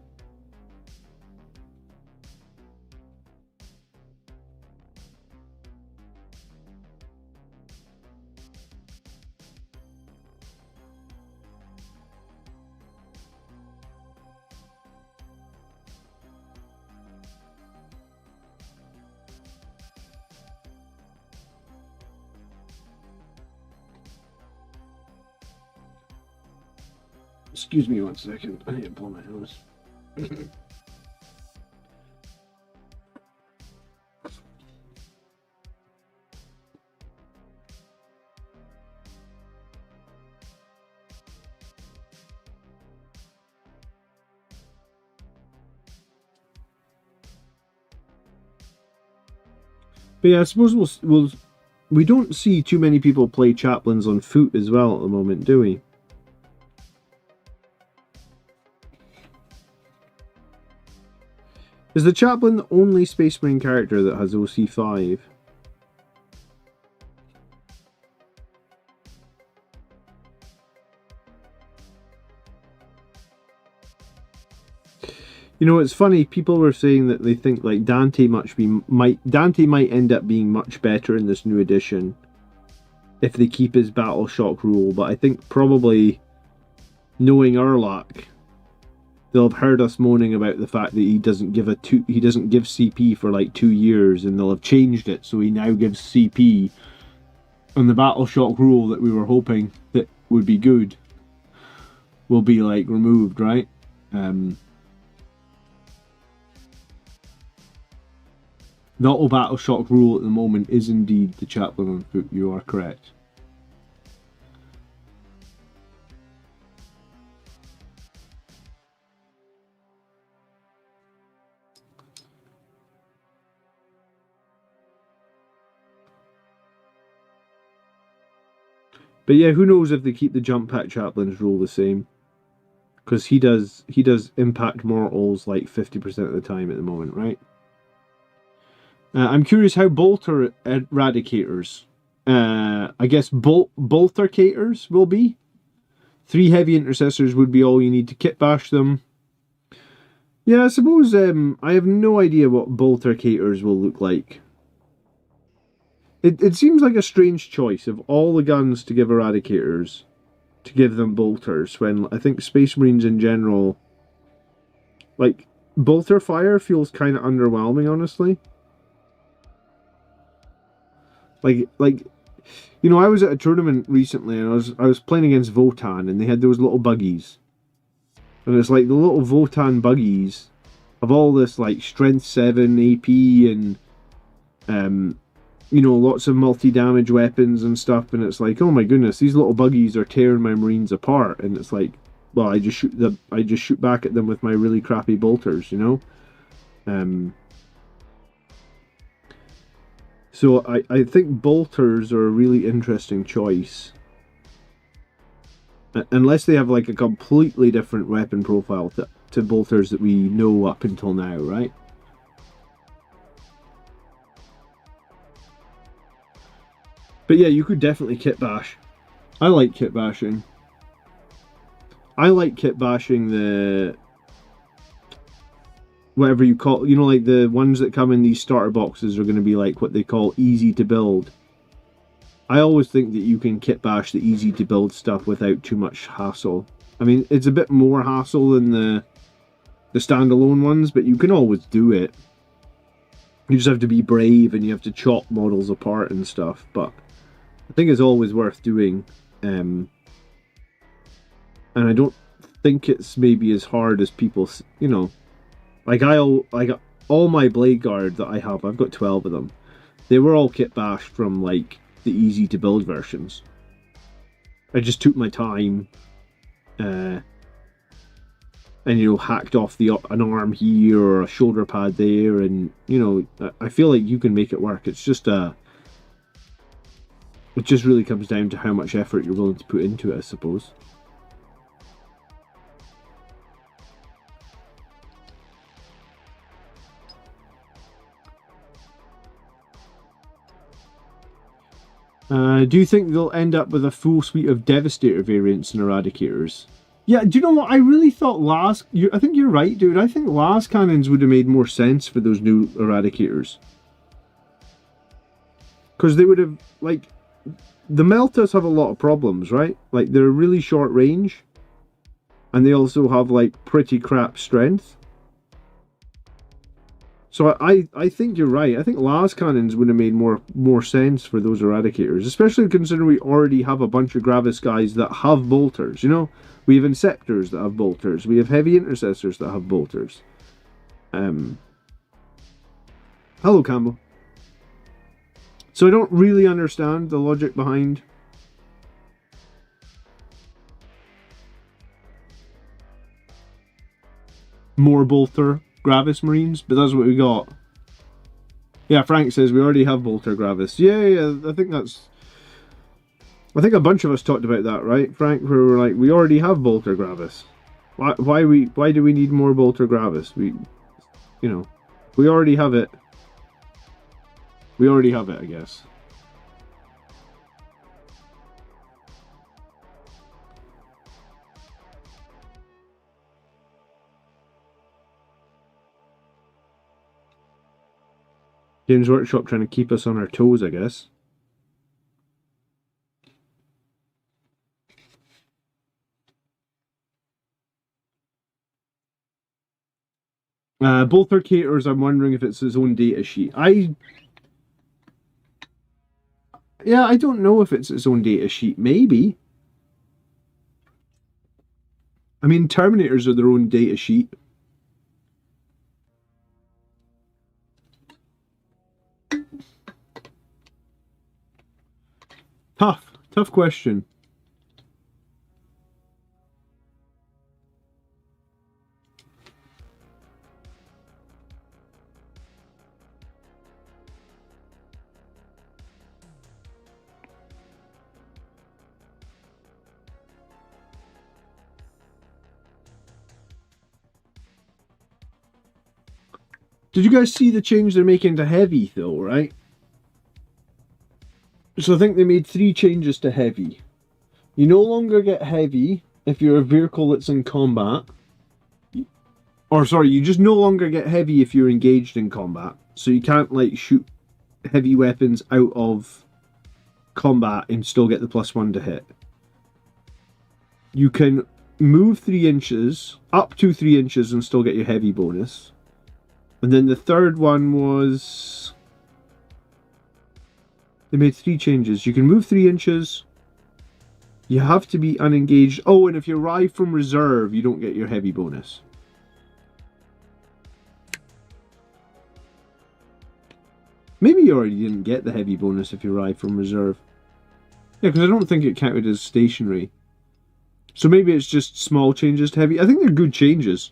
Excuse me 1 second. I need to blow my nose. But yeah, I suppose we don't see too many people play chaplains on foot as well at the moment, do we? Is the chaplain the only Space Marine character that has OC5? You know, it's funny, people were saying that they think like Dante might end up being much better in this new edition if they keep his battle shock rule, but I think probably, knowing our luck, they'll have heard us moaning about the fact that he doesn't give CP for like 2 years, and they'll have changed it so he now gives CP, and the battle shock rule that we were hoping that would be good will be like removed, right? The auto battle shock rule at the moment is indeed the chaplain on foot. You are correct. But yeah, who knows if they keep the jump pack chaplain's rule the same? Because he does impact mortals like 50% of the time at the moment, right? I'm curious how bolter eradicators, I guess boltercators will be. 3 heavy intercessors would be all you need to kit bash them. Yeah, I suppose I have no idea what boltercators will look like. It seems like a strange choice of all the guns to give eradicators to give them bolters, when I think Space Marines in general, like, bolter fire feels kind of underwhelming, honestly. Like, you know, I was at a tournament recently and I was playing against Votan, and they had those little buggies. And it's like the little Votan buggies have all this like strength 7 AP and you know, lots of multi-damage weapons and stuff, and it's like, oh my goodness, these little buggies are tearing my Marines apart. And it's like, well, I just shoot back at them with my really crappy bolters, you know. So I think bolters are a really interesting choice. Unless they have like a completely different weapon profile to bolters that we know up until now, right? But yeah, you could definitely kit bash. I like kit bashing. I like kit bashing the... whatever you call, you know, like the ones that come in these starter boxes are going to be like what they call easy to build. I always think that you can kit bash the easy to build stuff without too much hassle. I mean, it's a bit more hassle than the standalone ones, but you can always do it. You just have to be brave and you have to chop models apart and stuff, but I think it's always worth doing. And I don't think it's maybe as hard as people, you know, like all my Blade Guard that I have, I've got 12 of them. They were all kit bashed from like the easy to build versions. I just took my time, and you know, hacked off an arm here or a shoulder pad there, and you know, I feel like you can make it work. It's just it just really comes down to how much effort you're willing to put into it, I suppose. Do you think they'll end up with a full suite of Devastator variants and Eradicators? Yeah, do you know what? I really thought I think you're right, dude. I think las cannons would have made more sense for those new Eradicators. Because they would have, like, the Meltas have a lot of problems, right? Like, they're really short range. And they also have, like, pretty crap strength. So I think you're right. I think las cannons would have made more sense for those Eradicators, especially considering we already have a bunch of Gravis guys that have bolters, you know? We have Inceptors that have bolters. We have Heavy Intercessors that have bolters. Hello, Campbell. So I don't really understand the logic behind more bolter Gravis Marines, but that's what we got. Yeah, Frank says we already have Bolter Gravis. Yeah, I think that's... I think a bunch of us talked about that, right, Frank? Where we were like, we already have Bolter Gravis. Why do we need more Bolter Gravis? We already have it. We already have it, I guess. Games Workshop trying to keep us on our toes, I guess. Bolter Caters, I'm wondering if it's his own data sheet. I don't know if it's its own data sheet. Maybe. I mean, Terminators are their own data sheet. Tough question. Did you guys see the change they're making to heavy, though, right? So I think they made 3 changes to heavy. You no longer get heavy if you're a vehicle that's in combat. Or, sorry, you just no longer get heavy if you're engaged in combat. So you can't, like, shoot heavy weapons out of combat and still get the +1 to hit. You can move 3 inches, up to 3 inches, and still get your heavy bonus. And then the third one was... They made 3 changes. You can move 3 inches. You have to be unengaged. Oh, and if you arrive from reserve, you don't get your heavy bonus. Maybe you already didn't get the heavy bonus if you arrive from reserve. Yeah, because I don't think it counted as stationary. So maybe it's just small changes to heavy. I think they're good changes.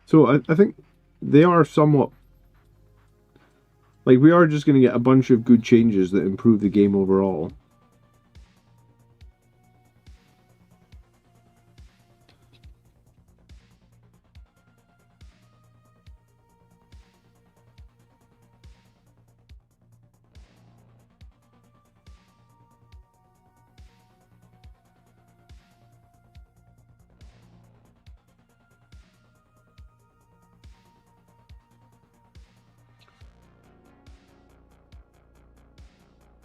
So I think they are somewhat... Like, we are just going to get a bunch of good changes that improve the game overall.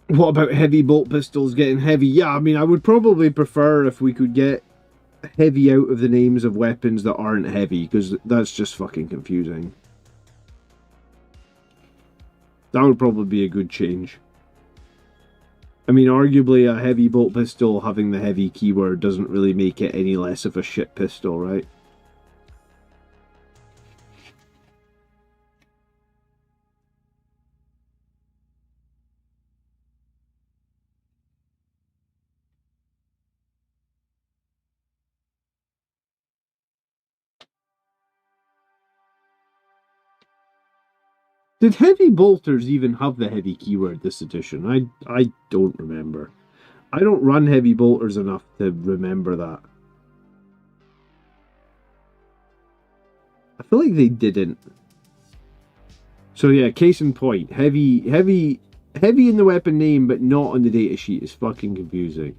What about heavy bolt pistols getting heavy? Yeah, I mean, I would probably prefer if we could get heavy out of the names of weapons that aren't heavy, because that's just fucking confusing. That would probably be a good change. I mean, arguably a heavy bolt pistol having the heavy keyword doesn't really make it any less of a shit pistol, right? Did heavy bolters even have the heavy keyword this edition? I don't remember. I don't run heavy bolters enough to remember that. I feel like they didn't. So yeah, case in point, heavy in the weapon name but not on the data sheet is fucking confusing.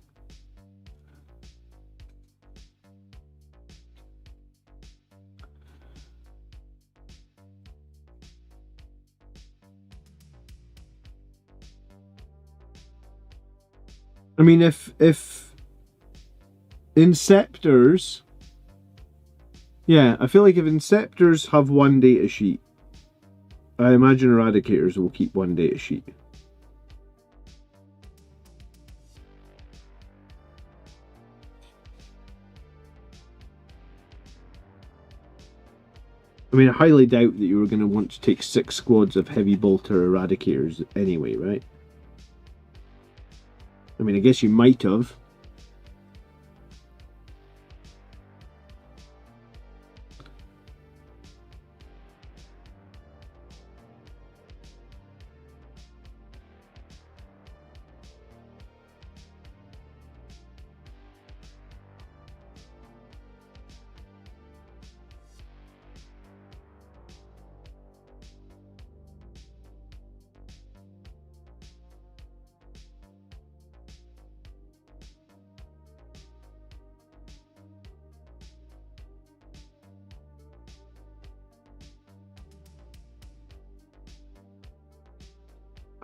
I mean, if Inceptors... Yeah, I feel like if Inceptors have 1 data sheet, I imagine Eradicators will keep 1 data sheet. I mean, I highly doubt that you were going to want to take 6 squads of heavy bolter eradicators anyway, right? I mean, I guess you might have.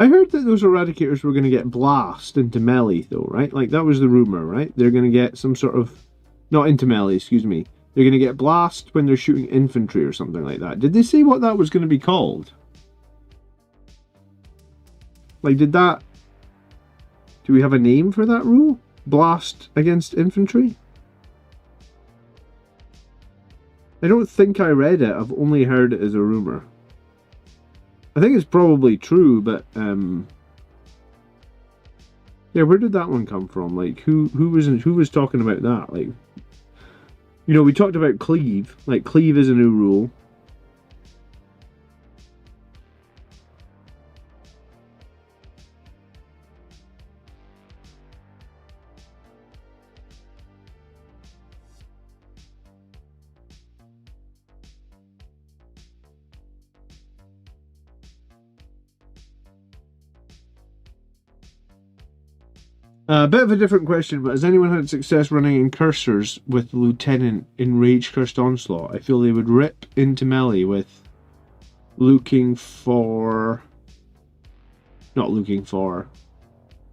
I heard that those eradicators were going to get blast into melee, though, right? Like, that was the rumor, right? They're going to get some sort of... Not into melee, excuse me. They're going to get blast when they're shooting infantry or something like that. Did they say what that was going to be called? Like, did that... Do we have a name for that rule? Blast against infantry? I don't think I read it. I've only heard it as a rumor. I think it's probably true, but yeah, where did that one come from? Like, who was talking about that? Like, you know, we talked about cleave. Like, cleave is a new rule. A bit of a different question, but has anyone had success running incursors with the Lieutenant in Rage Cursed Onslaught? I feel they would rip into melee with looking for... Not looking for...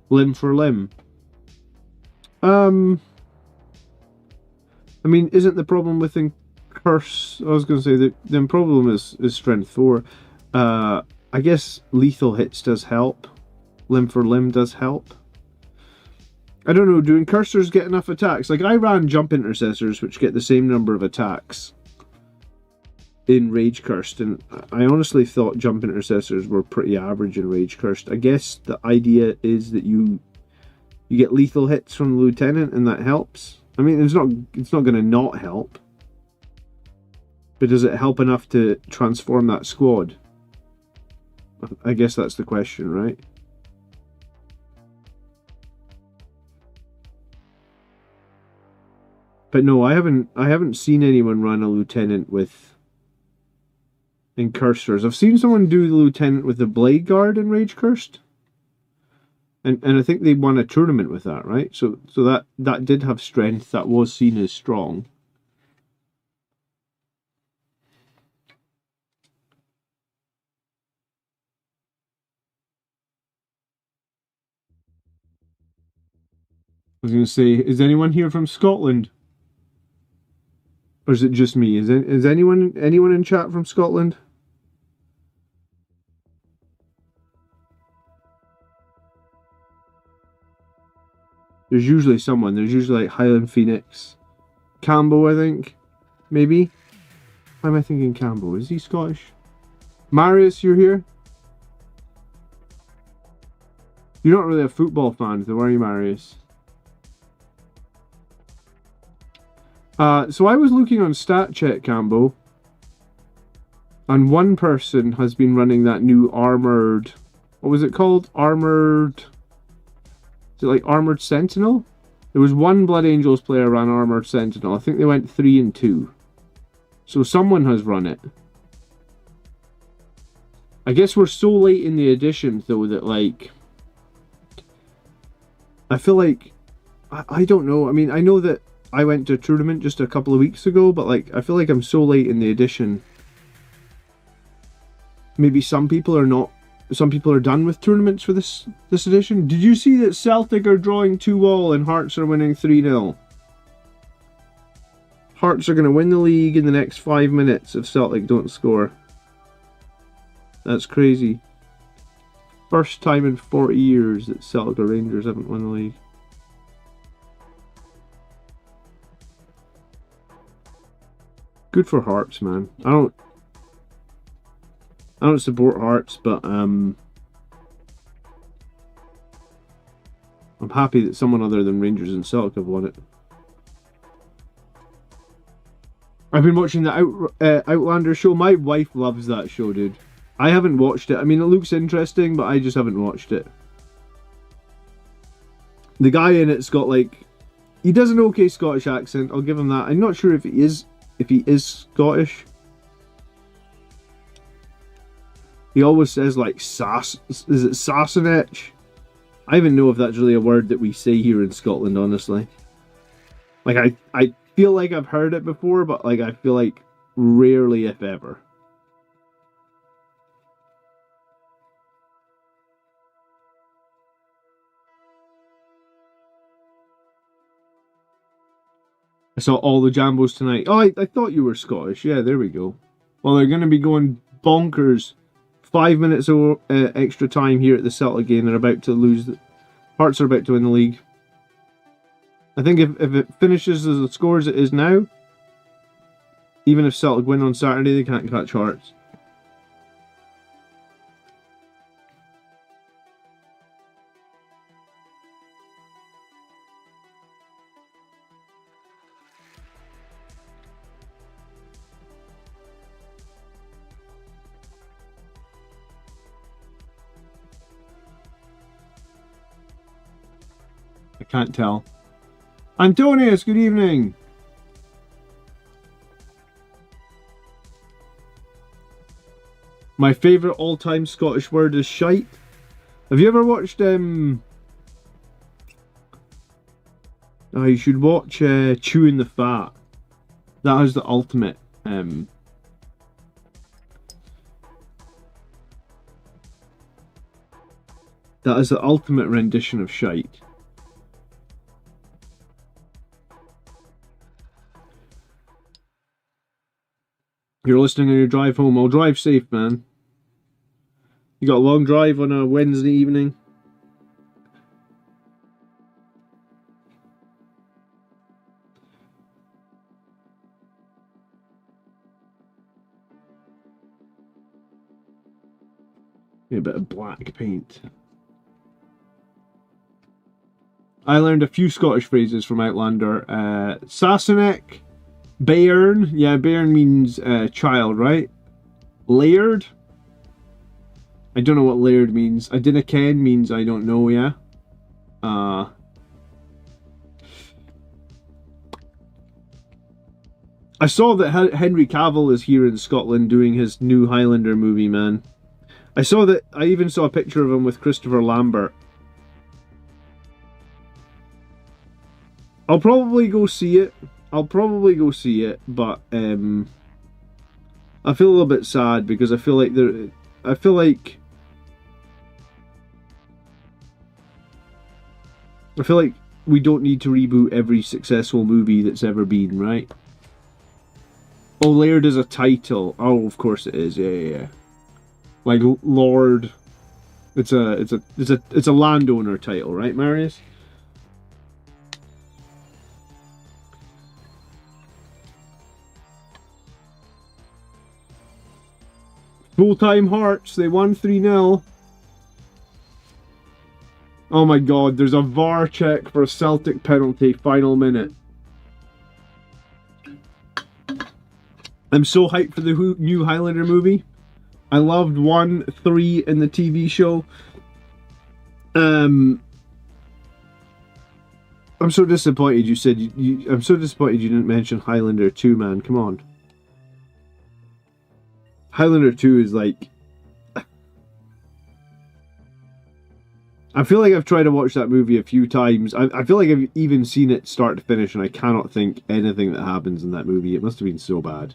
Limb for limb. I mean, isn't the problem with Incurse... I was going to say that the problem is Strength 4. I guess lethal hits does help. Limb for limb does help. I don't know, do incursors get enough attacks? Like, I ran jump intercessors, which get the same number of attacks in Rage Cursed, and I honestly thought jump intercessors were pretty average in Rage Cursed. I guess the idea is that you get lethal hits from the Lieutenant, and that helps. I mean, it's not going to not help. But does it help enough to transform that squad? I guess that's the question, right? But no, I haven't seen anyone run a Lieutenant with incursors. I've seen someone do the Lieutenant with the Blade Guard in Rage Cursed. And I think they won a tournament with that, right? So that did have strength, that was seen as strong. I was going to say, is anyone here from Scotland? Or is it just me? Is anyone in chat from Scotland? There's usually someone. There's usually like Highland Phoenix. Cambo, I think. Maybe? Why am I thinking Cambo? Is he Scottish? Marius, you're here? You're not really a football fan, though, are you, Marius? So I was looking on StatCheck, Cambo, and one person has been running that new armoured... What was it called? Armoured... Is it like Armoured Sentinel? There was one Blood Angels player ran Armoured Sentinel. I think they went 3-2. So someone has run it. I guess we're so late in the edition, though, that, like... I feel like... I don't know. I mean, I know that I went to a tournament just a couple of weeks ago, but like I feel like I'm so late in the edition. Maybe some people are not. Some people are done with tournaments for this edition. Did you see that Celtic are drawing 2-2 and Hearts are winning 3-0? Hearts are going to win the league in the next 5 minutes if Celtic don't score. That's crazy. First time in 40 years that Celtic or Rangers haven't won the league. Good for Hearts, man. I don't support Hearts, but I'm happy that someone other than Rangers and Celtic have won it. I've been watching the Outlander show. My wife loves that show, dude. I haven't watched it. I mean, it looks interesting, but I just haven't watched it. The guy in it's got like, he does an okay Scottish accent. I'll give him that. I'm not sure if he is Scottish. He always says like sass. Is it Sassenach? I even know if that's really a word that we say here in Scotland, honestly. Like I feel like I've heard it before, but like I feel like rarely, if ever. I saw all the Jambos tonight. Oh, I thought you were Scottish. Yeah, there we go. Well, they're going to be going bonkers. 5 minutes of extra time here at the Celtic game. They're about to lose. Hearts are about to win the league. I think if it finishes as the score as it is now, even if Celtic win on Saturday, they can't catch Hearts. I can't tell. Antonius, good evening. My favourite all-time Scottish word is shite. Have you ever watched oh, you should watch Chewing the Fat. That has the ultimate that is the ultimate rendition of shite. You're listening on your drive home. I'll drive safe, man. You got a long drive on a Wednesday evening? Yeah, a bit of black paint. I learned a few Scottish phrases from Outlander. Sassenach. Bairn, yeah, bairn means child, right? Laird? I don't know what laird means. I dinna ken means I don't know, yeah? I saw that Henry Cavill is here in Scotland doing his new Highlander movie, man. I even saw a picture of him with Christopher Lambert. I'll probably go see it. But I feel a little bit sad because I feel like we don't need to reboot every successful movie that's ever been, right? Oh, Laird is a title. Oh, of course it is. Yeah. Like Lord. It's a landowner title, right, Marius? Full-time Hearts, they won 3-0. Oh my god, there's a VAR check for a Celtic penalty, final minute. I'm so hyped for the new Highlander movie. I loved 1, 3 in the TV show. I'm so disappointed you said I'm so disappointed you didn't mention Highlander 2, man. Come on. Highlander 2 is like... I feel like I've tried to watch that movie a few times. I feel like I've even seen it start to finish and I cannot think anything that happens in that movie. It must have been so bad.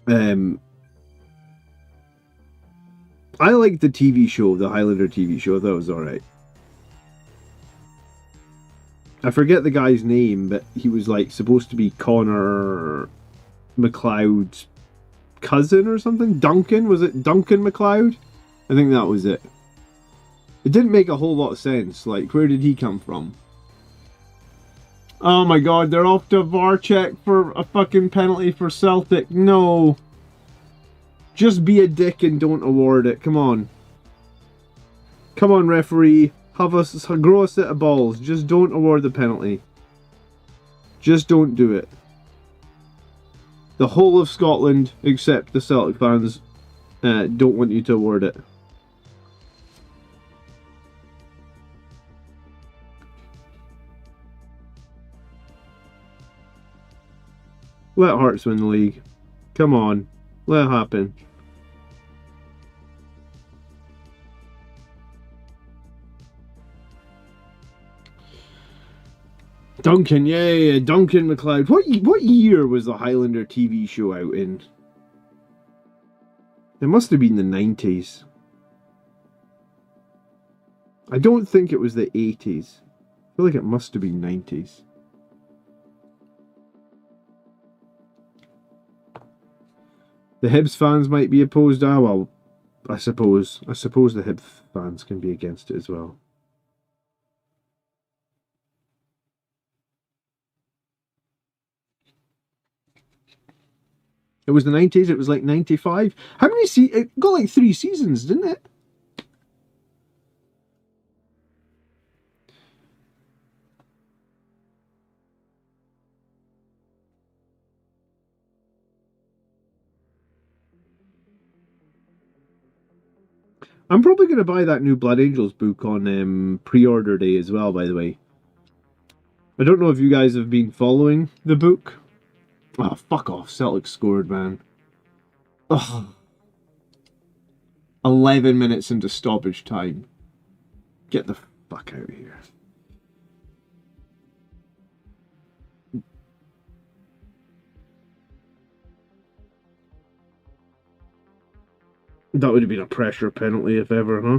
I liked the TV show, the Highlander TV show. That was alright. I forget the guy's name, but he was like supposed to be Connor MacLeod's cousin or something. Duncan, was it Duncan MacLeod? I think that was it. It didn't make a whole lot of sense. Like, where did he come from? Oh my god, they're off to VAR check for a fucking penalty for Celtic. No. Just be a dick and don't award it. Come on. Come on, referee. Grow a set of balls. Just don't award the penalty. Just don't do it. The whole of Scotland, except the Celtic fans, don't want you to award it. Let Hearts win the league. Come on. Let it happen. Duncan, yeah, Duncan MacLeod. What year was the Highlander TV show out in? It must have been the 90s. I don't think it was the 80s. I feel like it must have been 90s. The Hibs fans might be opposed. Ah, well, I suppose the Hibs fans can be against it as well. It was the 90s. It was like 95. How many it got like 3 seasons, didn't it? I'm probably going to buy that new Blood Angels book on pre-order day as well, by the way. I don't know if you guys have been following the book. Oh, fuck off. Celtic scored, man. Ugh. 11 minutes into stoppage time. Get the fuck out of here. That would have been a pressure penalty if ever, huh?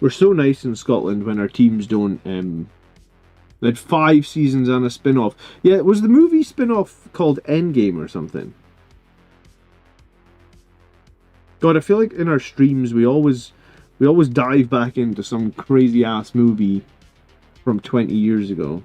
We're so nice in Scotland when our teams don't... They had 5 seasons and a spin-off. Yeah, was the movie spin-off called Endgame or something? God, I feel like in our streams we always dive back into some crazy-ass movie from 20 years ago.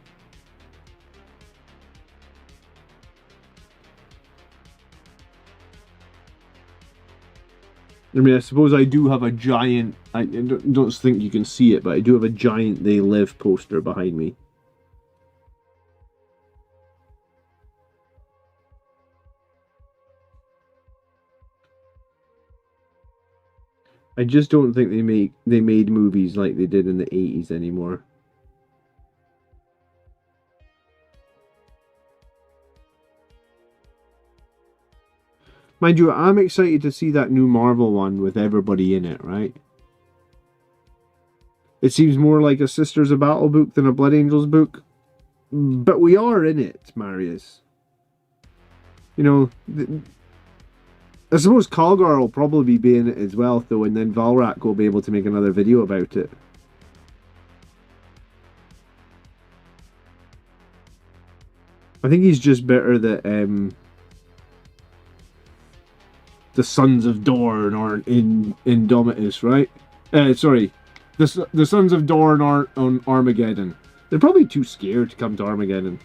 I mean, I suppose I do have a giant... I don't think you can see it, but I do have a giant They Live poster behind me. I just don't think they made movies like they did in the 80s anymore. Mind you, I'm excited to see that new Marvel one with everybody in it, right? It seems more like a Sisters of Battle book than a Blood Angels book. But we are in it, Marius. You know, I suppose Calgar will probably be in it as well, though, and then Valrak will be able to make another video about it. I think he's just better that the Sons of Dorn aren't in Indomitus, right? Sorry. The Sons of Dorn aren't on Armageddon. They're probably too scared to come to Armageddon.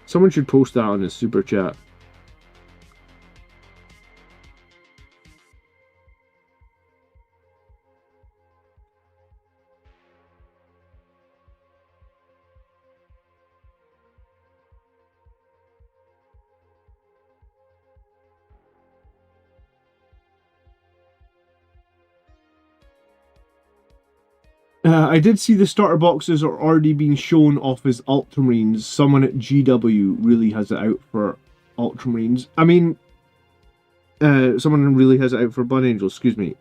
Someone should post that on his super chat. I did see the starter boxes are already being shown off as Ultramarines. Someone at GW really has it out for Ultramarines. I mean, someone really has it out for Blood Angels. Excuse me.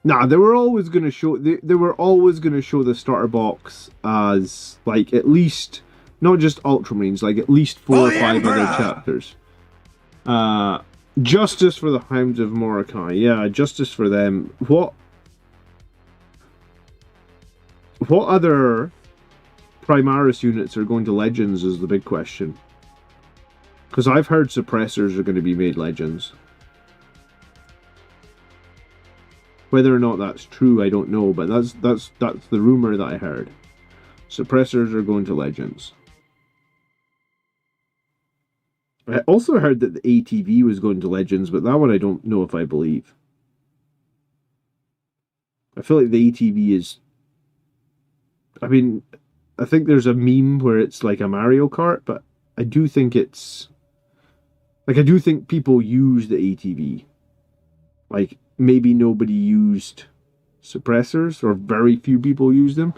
Nah, they were always going to show. They were always going to show the starter box as like at least not just Ultramarines, like at least 4 or 5 other chapters. Justice for the Hounds of Mordecai. Yeah, justice for them. What other Primaris units are going to Legends is the big question. Because I've heard Suppressors are going to be made Legends. Whether or not that's true, I don't know, but that's the rumour that I heard. Suppressors are going to Legends. I also heard that the ATV was going to Legends, but that one I don't know if I believe. I feel like the ATV is... I mean, I think there's a meme where it's like a Mario Kart, but I do think it's... Like, I do think people use the ATV. Like, maybe nobody used suppressors, or very few people use them.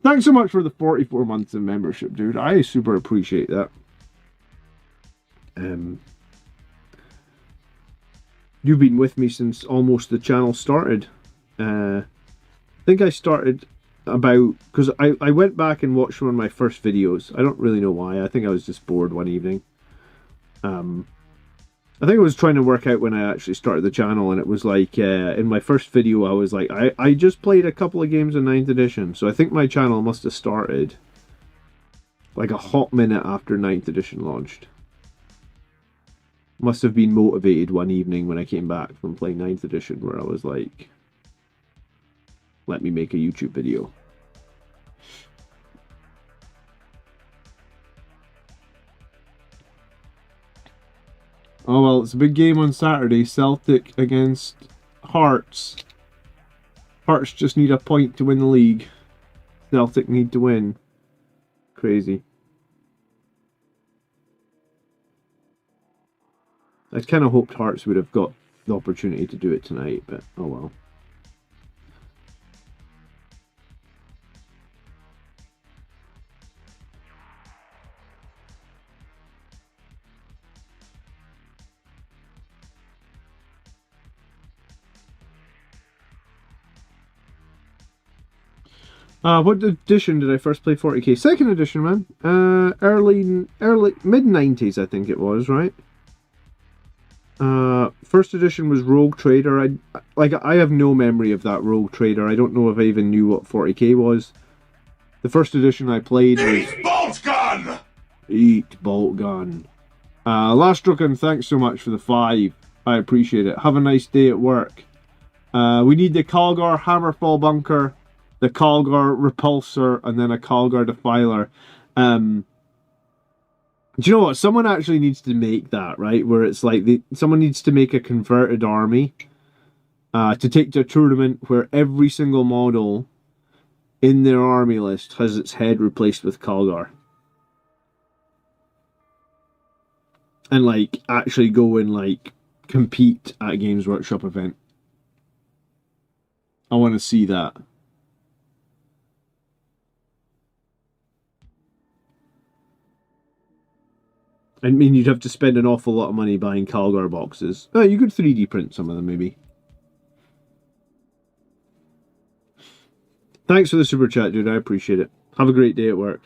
Thanks so much for the 44 months of membership, dude. I super appreciate that. You've been with me since almost the channel started. I think I started about... Because I went back and watched one of my first videos. I don't really know why. I think I was just bored one evening. I think I was trying to work out when I actually started the channel, and it was like, in my first video, I was like, I just played a couple of games in 9th edition, so I think my channel must have started like a hot minute after 9th edition launched. Must have been motivated one evening when I came back from playing 9th edition, where I was like, let me make a YouTube video. Oh well, it's a big game on Saturday. Celtic against Hearts. Hearts just need a point to win the league. Celtic need to win. Crazy. I kind of hoped Hearts would have got the opportunity to do it tonight, but oh well. What edition did I first play 40k? Second edition, man. Early mid-90s, I think it was, right? First edition was Rogue Trader. I have no memory of that Rogue Trader. I don't know if I even knew what 40k was. The first edition I played was... Eat bolt gun! Eat bolt gun. Last Drucken, thanks so much for the 5. I appreciate it. Have a nice day at work. We need the Calgar Hammerfall Bunker, the Calgar Repulsor, and then a Calgar Defiler. Do you know what? Someone actually needs to make that, right? Where it's like, someone needs to make a converted army to take to a tournament where every single model in their army list has its head replaced with Calgar. And, like, actually go and, like, compete at a Games Workshop event. I want to see that. I mean, you'd have to spend an awful lot of money buying Calgar boxes. Oh, you could 3D print some of them, maybe. Thanks for the super chat, dude. I appreciate it. Have a great day at work.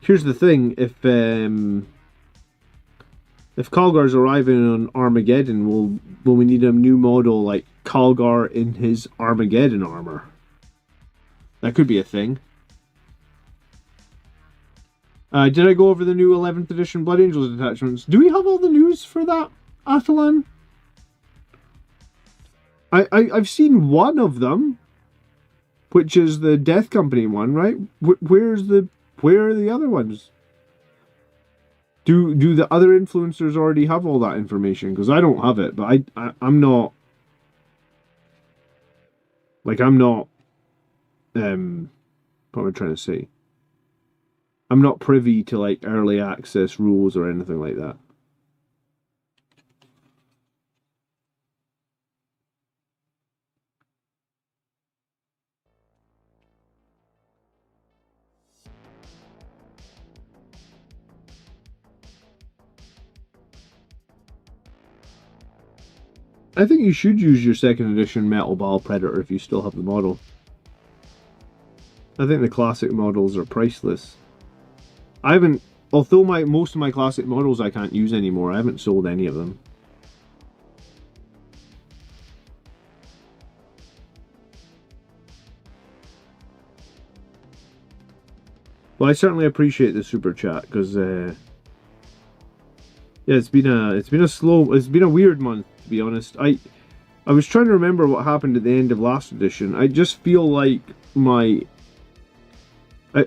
Here's the thing, if Calgar's arriving on Armageddon, will we need a new model like Calgar in his Armageddon armor? That could be a thing. Did I go over the new 11th edition Blood Angels attachments? Do we have all the news for that, Atalan? I've seen one of them, which is the Death Company one, right? Where are the other ones? Do the other influencers already have all that information? Because I don't have it, but I'm not... Like, I'm not... what am I trying to say? I'm not privy to, like, early access rules or anything like that. I think you should use your second edition Metal Ball Predator if you still have the model. I think the classic models are priceless. I haven't, although most of my classic models I can't use anymore, I haven't sold any of them. Well, I certainly appreciate the super chat, because Yeah, it's been a weird month, to be honest. I was trying to remember what happened at the end of last edition. I just feel like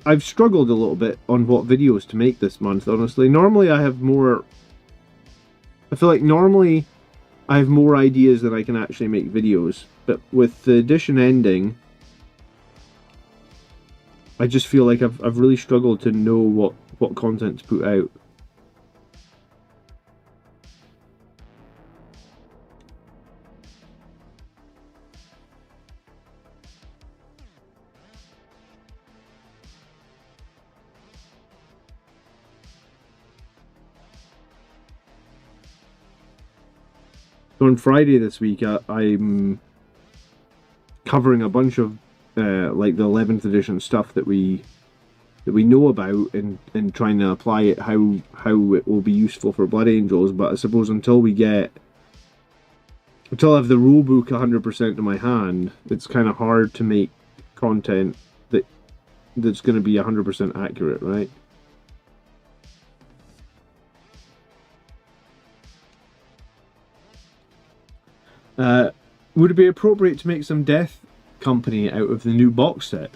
I've struggled a little bit on what videos to make this month, honestly. Normally I feel like normally I have more ideas than I can actually make videos. But with the edition ending, I just feel like I've really struggled to know what content to put out. So on Friday this week, I'm covering a bunch of like the 11th edition stuff that we know about and trying to apply it how it will be useful for Blood Angels. But I suppose until I have the rulebook 100% in my hand, it's kind of hard to make content that's going to be 100% accurate, right? Would it be appropriate to make some Death Company out of the new box set?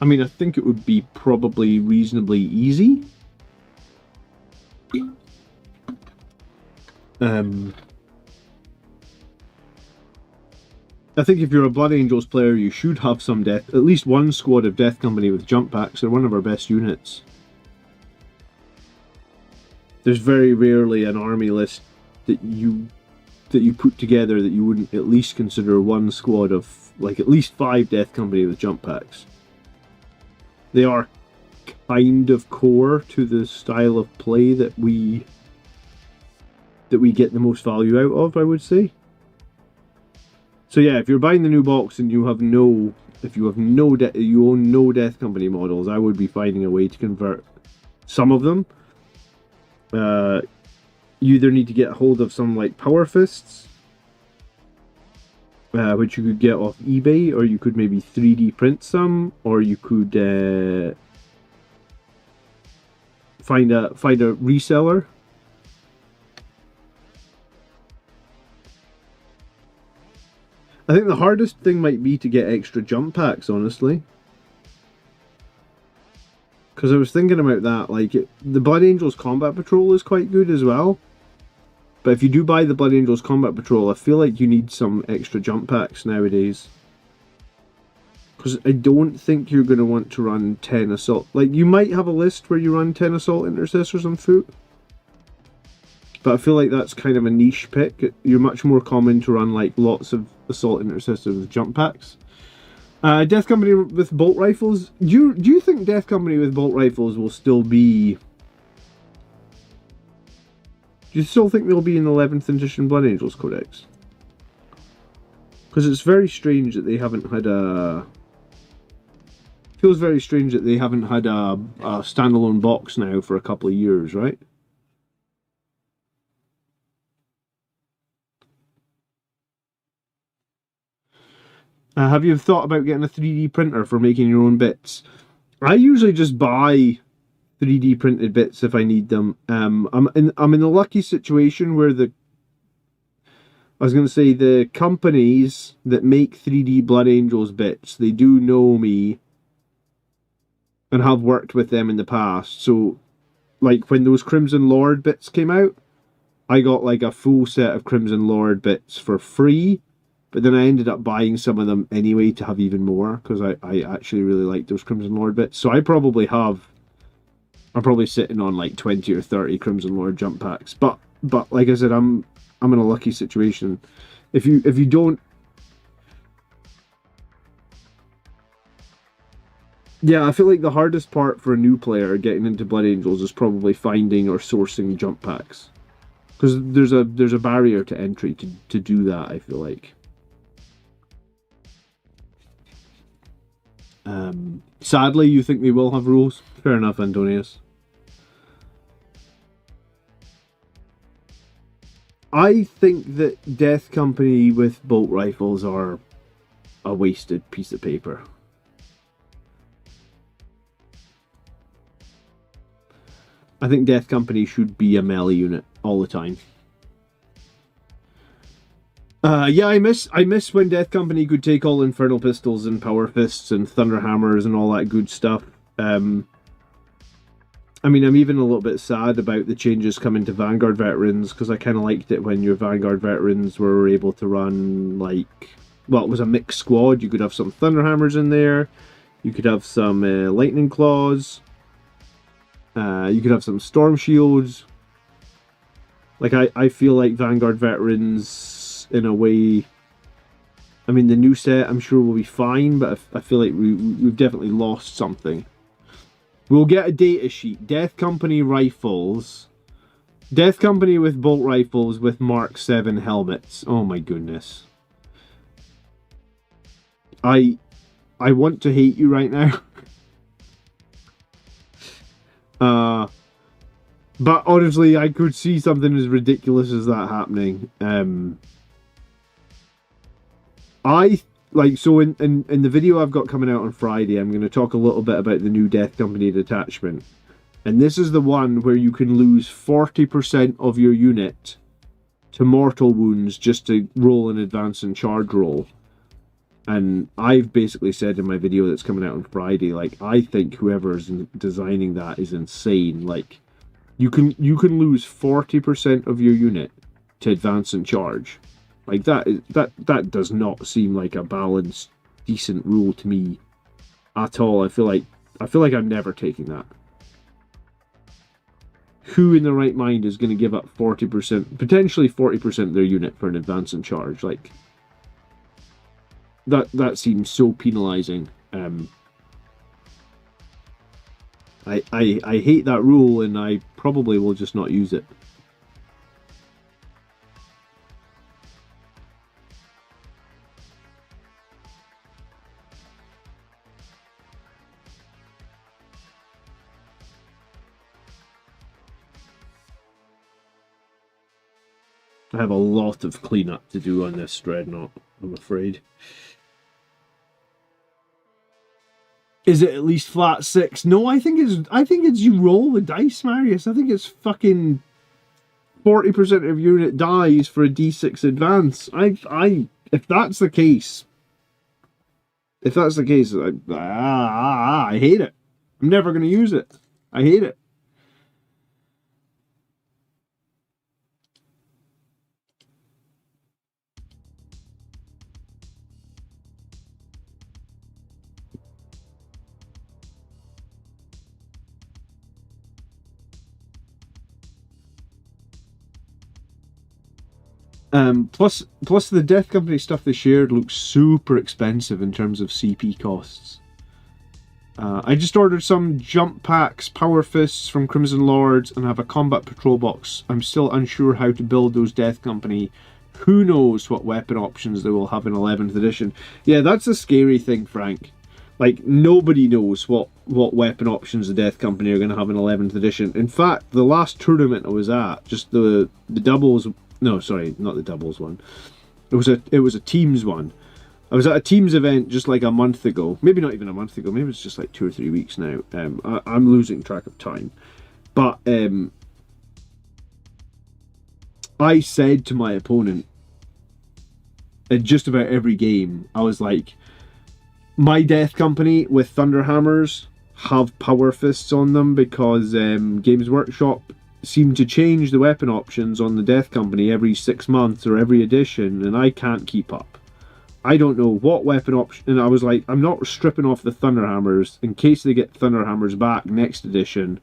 I mean, I think it would be probably reasonably easy. I think if you're a Blood Angels player, you should have at least one squad of Death Company with jump packs. They're one of our best units. There's very rarely an army list that you put together that you wouldn't at least consider one squad of, like, at least 5 Death Company with jump packs. They are kind of core to the style of play that we get the most value out of, I would say. So yeah, if you're buying the new box and you own no Death Company models, I would be finding a way to convert some of them. You either need to get a hold of some like Power Fists, which you could get off eBay, or you could maybe 3D print some, or you could find a reseller. I think the hardest thing might be to get extra jump packs, honestly. Because I was thinking about that, like, the Blood Angels Combat Patrol is quite good as well. But if you do buy the Blood Angels Combat Patrol, I feel like you need some extra jump packs nowadays. Because I don't think you're going to want to run 10 Assault... Like, you might have a list where you run 10 Assault Intercessors on foot. But I feel like that's kind of a niche pick. You're much more common to run, like, lots of Assault Intercessors with jump packs. Death Company with bolt rifles. Do you think Death Company with bolt rifles will still be... Do you still think they'll be in the 11th edition Blood Angels Codex? Because it's very strange that they haven't had a... Feels very strange that they haven't had a standalone box now for a couple of years, right? Have you thought about getting a 3D printer for making your own bits? I usually just buy 3D printed bits if I need them. I'm in a lucky situation where the companies that make 3D Blood Angels bits, they do know me and have worked with them in the past. So, like, when those Crimson Lord bits came out, I got like a full set of Crimson Lord bits for free. But then I ended up buying some of them anyway to have even more, because I actually really like those Crimson Lord bits. So I'm probably sitting on like 20 or 30 Crimson Lord jump packs. But like I said, I'm in a lucky situation. If you don't... Yeah, I feel like the hardest part for a new player getting into Blood Angels is probably finding or sourcing jump packs. Because there's a barrier to entry to do that, I feel like. Sadly, you think they will have rules? Fair enough, Antonius. I think that Death Company with bolt rifles are a wasted piece of paper. I think Death Company should be a melee unit all the time. Yeah, I miss when Death Company could take all Infernal Pistols and Power Fists and Thunder Hammers and all that good stuff. I mean, I'm even a little bit sad about the changes coming to Vanguard Veterans, because I kind of liked it when your Vanguard Veterans were able to run, like, well, it was a mixed squad. You could have some Thunder Hammers in there, you could have some Lightning Claws, you could have some Storm Shields. Like, I feel like Vanguard Veterans, in a way, I mean, the new set I'm sure will be fine, but I feel like we've definitely lost something. We'll get a data sheet. Death Company rifles. Death Company with bolt rifles with Mark 7 helmets. Oh my goodness. I want to hate you right now. But honestly, I could see something as ridiculous as that happening. So in the video I've got coming out on Friday, I'm going to talk a little bit about the new Death Company detachment. And this is the one where you can lose 40% of your unit to mortal wounds just to roll an advance and charge roll. And I've basically said in my video that's coming out on Friday, like, I think whoever's designing that is insane. Like, you can lose 40% of your unit to advance and charge. Like, that does not seem like a balanced, decent rule to me at all. I feel like I'm never taking that. Who in the right mind is going to give up 40%, potentially 40% of their unit for an advance and charge? Like, that seems so penalizing. I hate that rule, and I probably will just not use it. I have a lot of cleanup to do on this Dreadnought, I'm afraid. Is it at least flat 6? No, I think it's you roll the dice, Marius. I think it's fucking 40% of unit dies for a D6 advance. If that's the case, I hate it. I'm never going to use it. I hate it. Plus the Death Company stuff they shared looks super expensive in terms of CP costs. I just ordered some jump packs, power fists from Crimson Lords, and have a combat patrol box. I'm still unsure how to build those Death Company. Who knows what weapon options they will have in 11th edition. Yeah, that's a scary thing, Frank. Like, nobody knows what weapon options the Death Company are going to have in 11th edition. In fact, the last tournament I was at, just the doubles... No, sorry, not the doubles one. It was a teams one. I was at a teams event just like a month ago. Maybe not even a month ago. Maybe it's just like 2 or 3 weeks now. I'm losing track of time. But I said to my opponent, in just about every game, I was like, my Death Company with Thunder Hammers have power fists on them because Games Workshop seem to change the weapon options on the Death Company every 6 months or every edition, and I can't keep up. I don't know what weapon option, and I was like, I'm not stripping off the Thunder Hammers in case they get Thunder Hammers back next edition.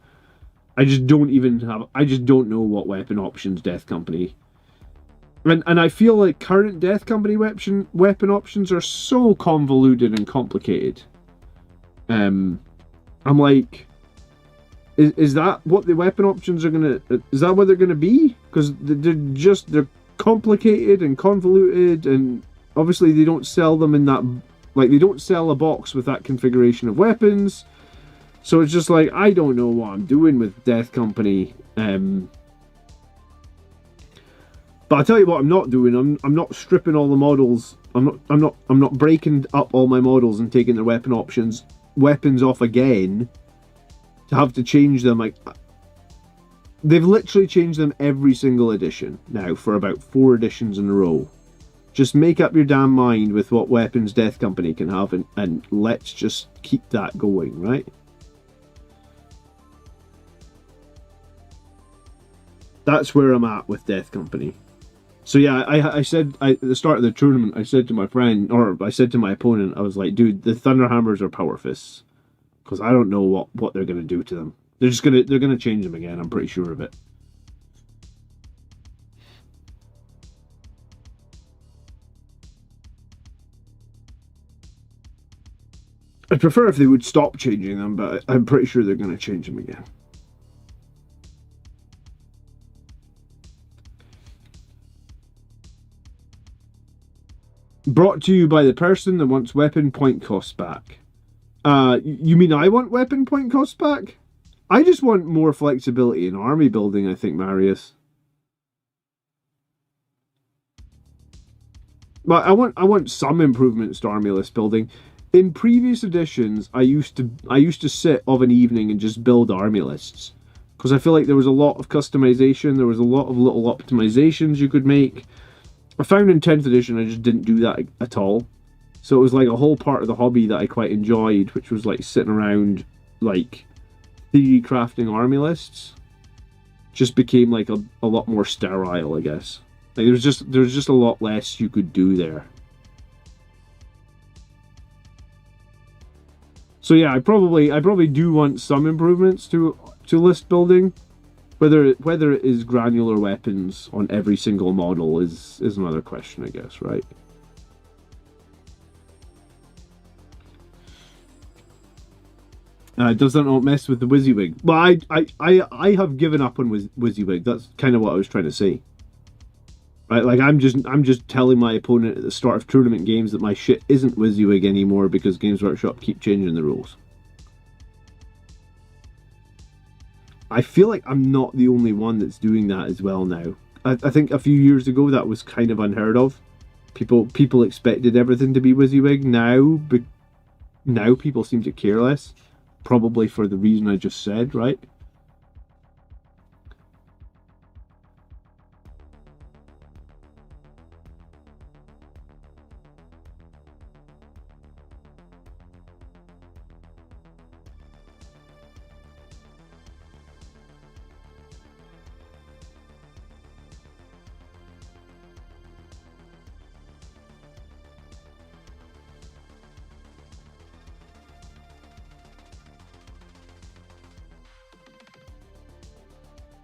I just don't know what weapon options Death Company. And I feel like current Death Company weapon options are so convoluted and complicated. I'm like, Is that what the weapon options are gonna? Is that what they're gonna be? Because they're complicated and convoluted, and obviously they don't sell them in that, like, they don't sell a box with that configuration of weapons. So it's just like, I don't know what I'm doing with Death Company. But I'll tell you what I'm not doing. I'm not stripping all the models. I'm not breaking up all my models and taking their weapons off again to have to change them. Like, They've literally changed them every single edition now for about 4 editions in a row. Just make up your damn mind with what weapons Death Company can have, and let's just keep that going, right? That's where I'm at with Death Company. So yeah, I said at the start of the tournament, I said to my friend, or I said to my opponent, I was like, dude, the Thunderhammers are power fists, because I don't know what they're gonna do to them. They're gonna change them again. I'm pretty sure of it. I'd prefer if they would stop changing them, but I'm pretty sure they're gonna change them again. Brought to you by the person that wants weapon point costs back. You mean I want weapon point costs back? I just want more flexibility in army building, I think, Marius. But I want some improvements to army list building. In previous editions, I used to sit of an evening and just build army lists, because I feel like there was a lot of customization, there was a lot of little optimizations you could make. I found in 10th edition I just didn't do that at all. So it was like a whole part of the hobby that I quite enjoyed, which was like sitting around like theory crafting army lists, just became like a lot more sterile, I guess. Like there's just a lot less you could do there. So yeah, I probably do want some improvements to list building. Whether it is granular weapons on every single model is another question, I guess, right? Does that not mess with the WYSIWYG? Well, I have given up on WYSIWYG. That's kind of what I was trying to say. Right, like I'm just telling my opponent at the start of tournament games that my shit isn't WYSIWYG anymore because Games Workshop keep changing the rules. I feel like I'm not the only one that's doing that as well now. I think a few years ago that was kind of unheard of. People expected everything to be WYSIWYG. Now people seem to care less. Probably for the reason I just said, right?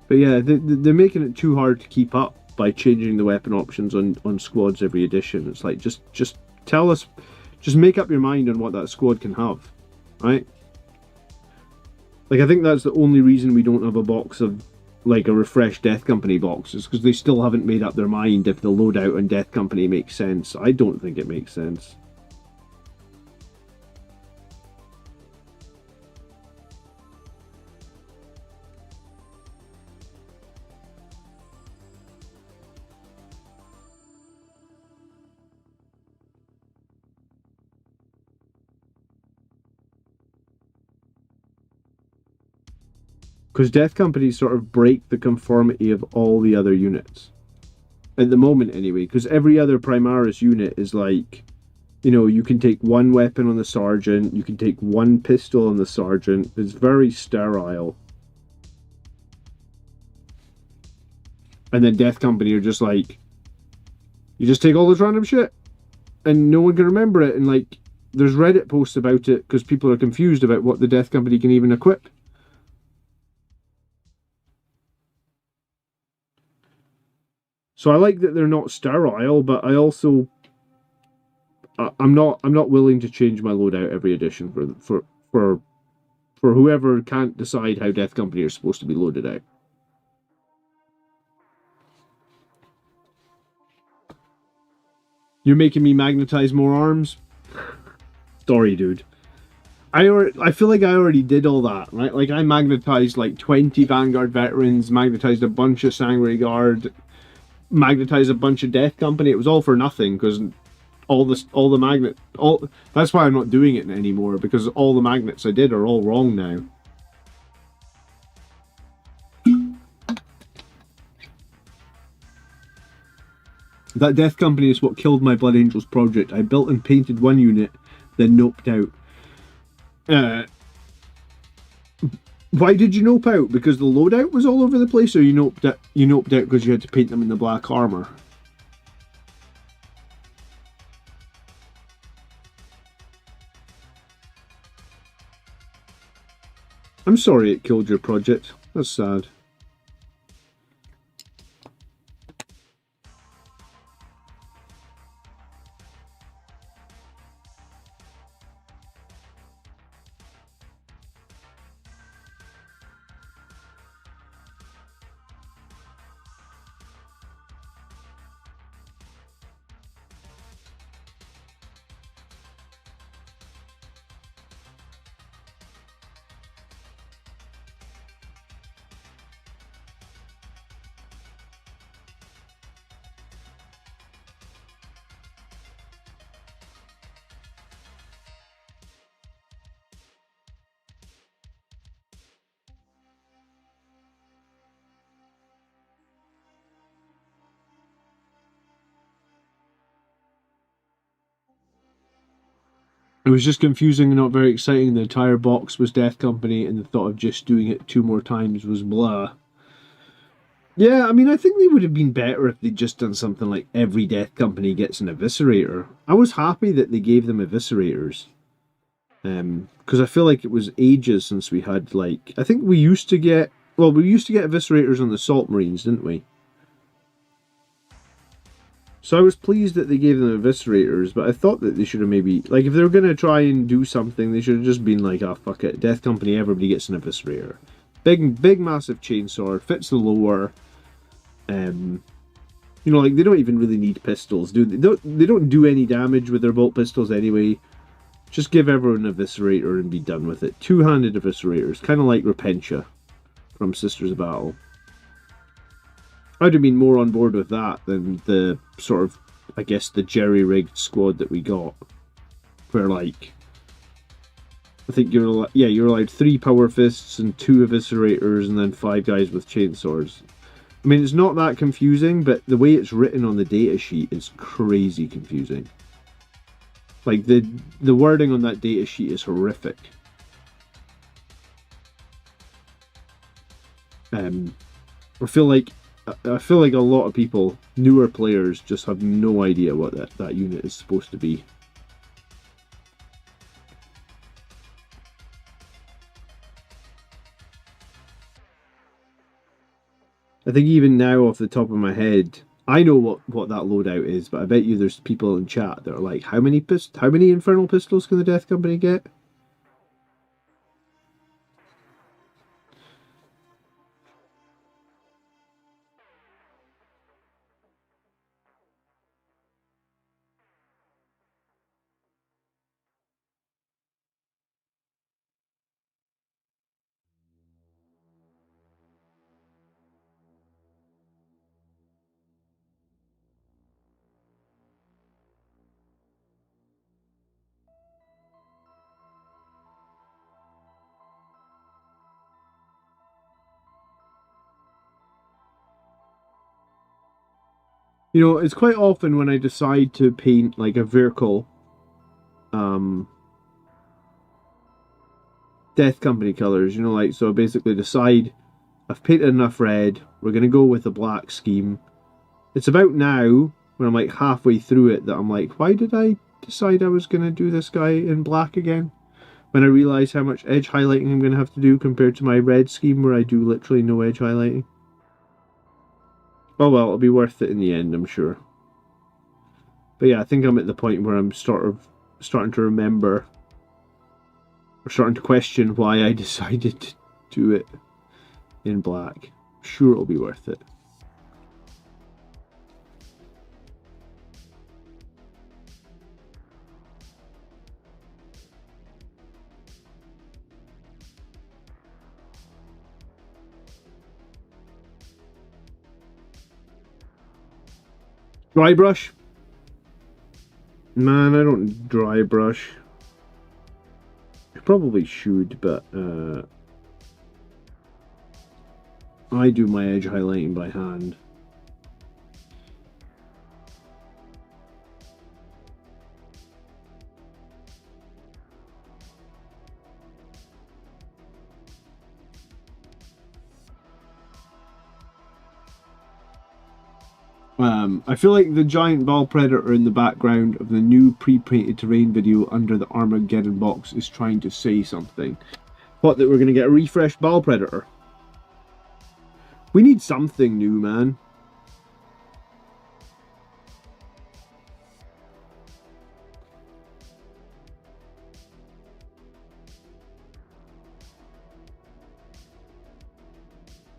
But yeah, they're making it too hard to keep up by changing the weapon options on squads every edition. It's like, just tell us, just make up your mind on what that squad can have, right? Like, I think that's the only reason we don't have a box of, like, a refreshed Death Company box, is because they still haven't made up their mind if the loadout on Death Company makes sense. I don't think it makes sense. Because Death Companies sort of break the conformity of all the other units. At the moment, anyway. Because every other Primaris unit is like, you know, you can take one weapon on the Sergeant, you can take one pistol on the Sergeant. It's very sterile. And then Death Company are just like, you just take all this random shit. And no one can remember it. And like, there's Reddit posts about it because people are confused about what the Death Company can even equip. So I like that they're not sterile, but I also I'm not willing to change my loadout every edition for whoever can't decide how Death Company are supposed to be loaded out. You're making me magnetize more arms? Sorry, dude. I feel like I already did all that, right? Like I magnetized like 20 Vanguard veterans, magnetized a bunch of Sangre Guard, magnetize a bunch of Death Company. It was all for nothing because that's why I'm not doing it anymore, because all the magnets I did are all wrong now. That Death Company is what killed my Blood Angels project. I built and painted one unit, then noped out. Why did you nope out? Because the loadout was all over the place, or you noped out because you had to paint them in the black armor? I'm sorry it killed your project. That's sad. It was just confusing and not very exciting. The entire box was Death Company, and the thought of just doing it 2 more times was blah. Yeah, I mean, I think they would have been better if they'd just done something like every Death Company gets an Eviscerator. I was happy that they gave them Eviscerators. Because I feel like it was ages since we had, like... I think we used to get... Well, we used to get Eviscerators on the Salt Marines, didn't we? So I was pleased that they gave them Eviscerators, but I thought that they should have maybe... Like, if they were going to try and do something, they should have just been like, ah, fuck it. Death Company, everybody gets an Eviscerator. Big, massive chainsaw, fits the lore. You know, like, they don't even really need pistols, do they? They don't do any damage with their bolt pistols anyway. Just give everyone an Eviscerator and be done with it. 2-handed Eviscerators, kind of like Repentia from Sisters of Battle. I'd have been more on board with that than the sort of, I guess, the jerry-rigged squad that we got. Where, like, I think you're allowed 3 Power Fists and 2 Eviscerators and then 5 guys with chainsaws. I mean, it's not that confusing, but the way it's written on the datasheet is crazy confusing. Like, the wording on that datasheet is horrific. I feel like a lot of people, newer players, just have no idea what that unit is supposed to be. I think even now, off the top of my head, I know what that loadout is, but I bet you there's people in chat that are like, how many Infernal Pistols can the Death Company get? You know, it's quite often when I decide to paint like a vehicle, Death Company colors, you know, like, so I basically decide I've painted enough red, we're going to go with a black scheme. It's about now, when I'm like halfway through it, that I'm like, why did I decide I was going to do this guy in black again? When I realise how much edge highlighting I'm going to have to do compared to my red scheme where I do literally no edge highlighting. Oh well, it'll be worth it in the end, I'm sure. But yeah, I think I'm at the point where I'm starting to remember, or starting to question why I decided to do it in black. I'm sure it'll be worth it. Dry brush? Man, I don't dry brush. I probably should, but I do my edge highlighting by hand. I feel like the giant ball predator in the background of the new pre-painted terrain video under the Armageddon box is trying to say something. What, that we're going to get a refreshed ball predator? We need something new, man.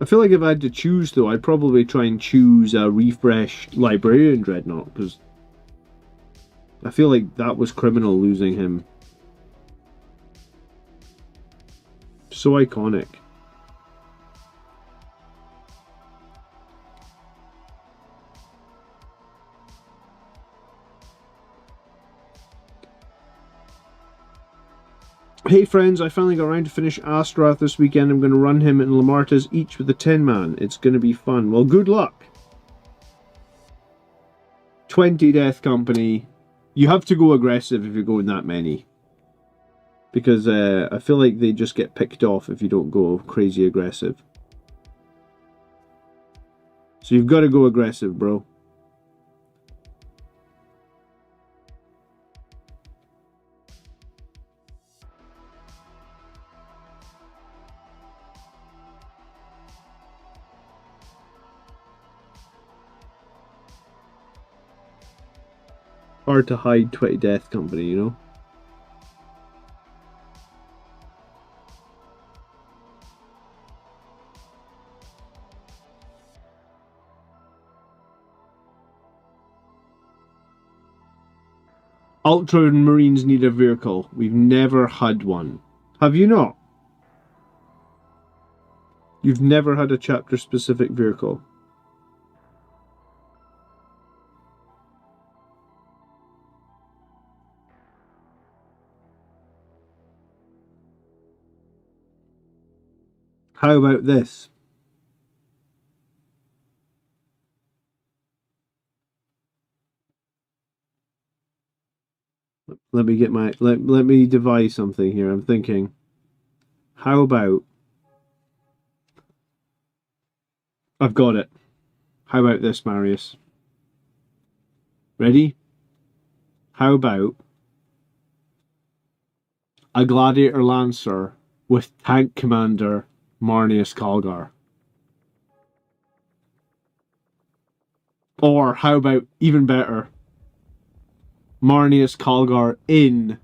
I feel like if I had to choose, though, I'd probably try and choose a refreshed Librarian Dreadnought, because I feel like that was criminal losing him. So iconic. Hey friends, I finally got around to finish Astrath this weekend. I'm going to run him and Lamartas each with a 10-man. It's going to be fun. Well, good luck. 20 Death Company. You have to go aggressive if you're going that many. Because I feel like they just get picked off if you don't go crazy aggressive. So you've got to go aggressive, bro. Hard to hide 20 Death Company, you know? Ultramarines need a vehicle. We've never had one. Have you not? You've never had a chapter-specific vehicle. How about this? Let me get my let me devise something here. I'm thinking. How about I've got it. How about this, Marius? Ready? How about a Gladiator Lancer with Tank Commander Marnius Calgar? Or how about, even better, Marnius Calgar in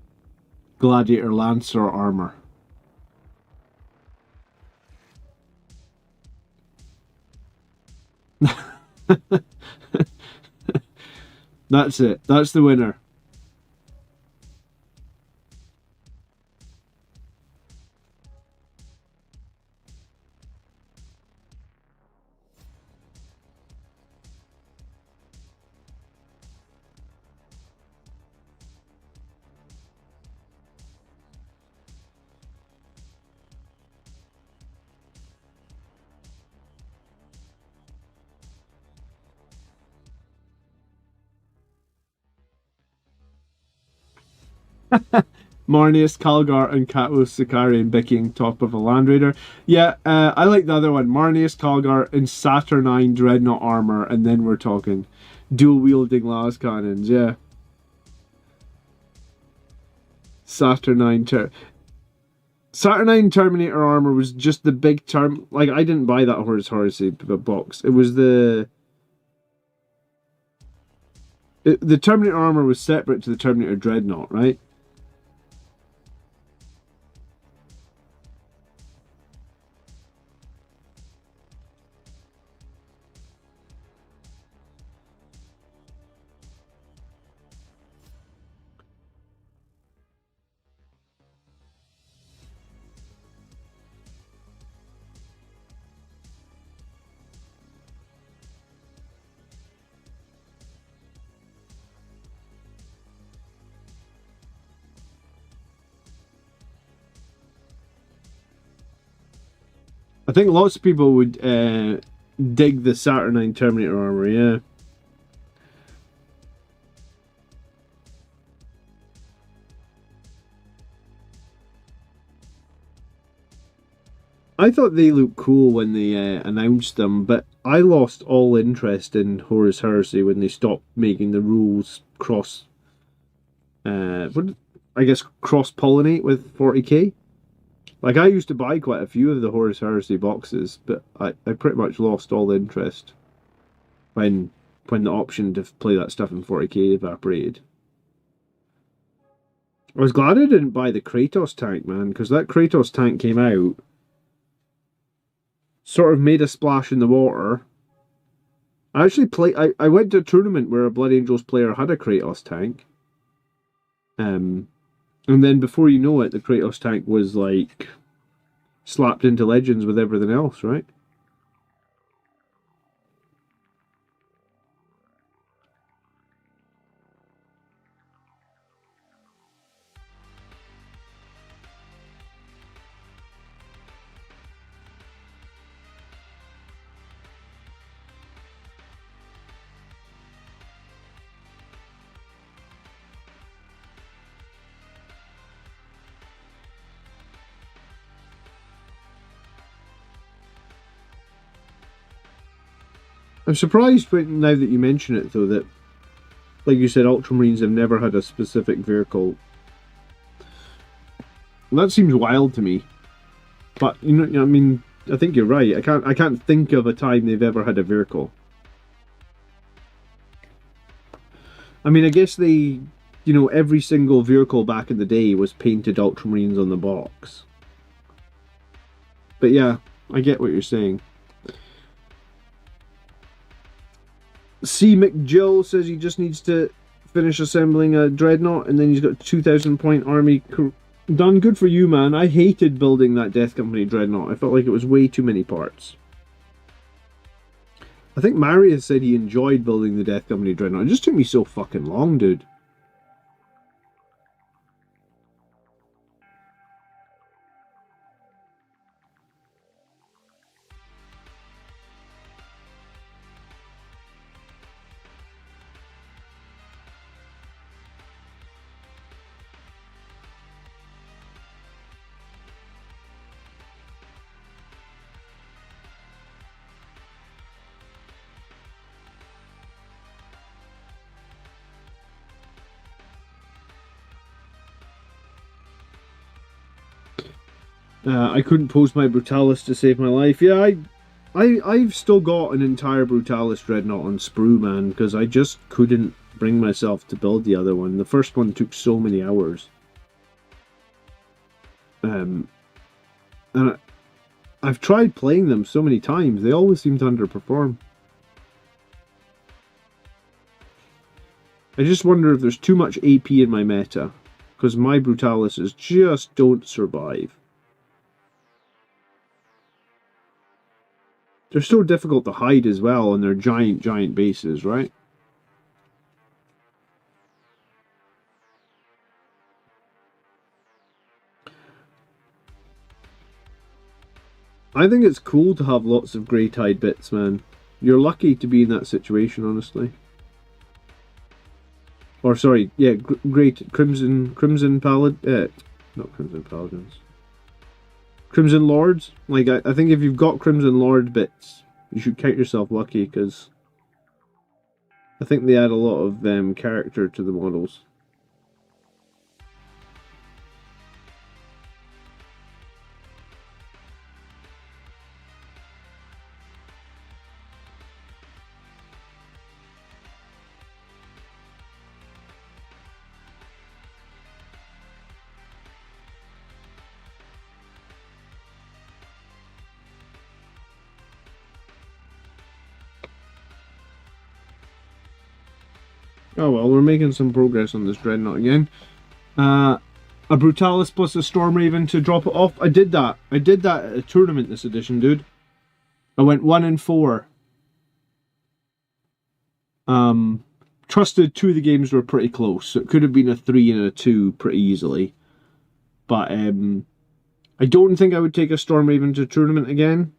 Gladiator Lancer armor? That's it. That's the winner. Marnius Calgar and Katos Sakari biking top of a Land Raider. Yeah, I like the other one. Marnius Calgar in Saturnine Dreadnought armor, and then we're talking dual wielding las cannons. Yeah, Saturnine Terminator armor was just the big term. Like, I didn't buy that Horus box. It was the Terminator armor was separate to the Terminator Dreadnought, right? I think lots of people would dig the Saturnine Terminator armor, yeah. I thought they looked cool when they announced them, but I lost all interest in Horus Heresy when they stopped making the rules cross. I guess cross pollinate with 40k. Like I used to buy quite a few of the Horus Heresy boxes, but I pretty much lost all interest when the option to play that stuff in 40k evaporated. I was glad I didn't buy the Kratos tank, man, because that Kratos tank came out, sort of made a splash in the water. I actually I went to a tournament where a Blood Angels player had a Kratos tank. And then before you know it, the Kratos tank was like slapped into Legends with everything else, right? I'm surprised now that you mention it, though, that, like you said, Ultramarines have never had a specific vehicle. That seems wild to me. But you know, I mean, I think you're right. I can't think of a time they've ever had a vehicle. I mean, I guess they, you know, every single vehicle back in the day was painted Ultramarines on the box. But yeah, I get what you're saying. C. McJill says he just needs to finish assembling a Dreadnought and then he's got a 2,000 point army done. Good for you, man. I hated building that Death Company Dreadnought. I felt like it was way too many parts. I think Marius said he enjoyed building the Death Company Dreadnought. It just took me so fucking long, dude. I couldn't post my Brutalis to save my life. Yeah, I've still got an entire Brutalis Dreadnought on sprue, man, because I just couldn't bring myself to build the other one. The first one took so many hours. And I've tried playing them so many times, they always seem to underperform. I just wonder if there's too much AP in my meta, because my Brutalises just don't survive. They're so difficult to hide as well, and they're giant bases, right? I think it's cool to have lots of grey tide bits, man. You're lucky to be in that situation, honestly. Or sorry, yeah, Crimson Paladins. Not Crimson Paladins. Crimson Lords. Like, I think if you've got Crimson Lord bits, you should count yourself lucky, because I think they add a lot of character to the models. Oh well, we're making some progress on this Dreadnought again. A Brutalis plus a Stormraven to drop it off. I did that. I did that at a tournament this edition, dude. I went 1 and 4. Trusted 2 of the games were pretty close. So it could have been a 3 and a 2 pretty easily. But I don't think I would take a Stormraven to a tournament again.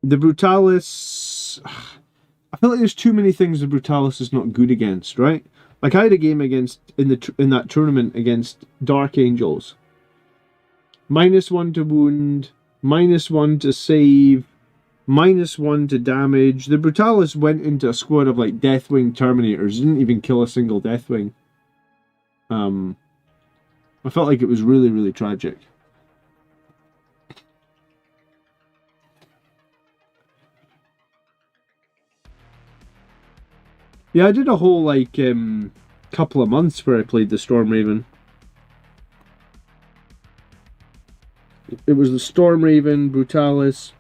The Brutalis... I feel like there's too many things the Brutalis is not good against, right? Like I had a game against in that tournament against Dark Angels. -1 to wound, -1 to save, -1 to damage. The Brutalis went into a squad of like Deathwing Terminators. Didn't even kill a single Deathwing. I felt like it was really, really tragic. Yeah, I did a whole like couple of months where I played the Stormraven. It was the Stormraven, Brutalis.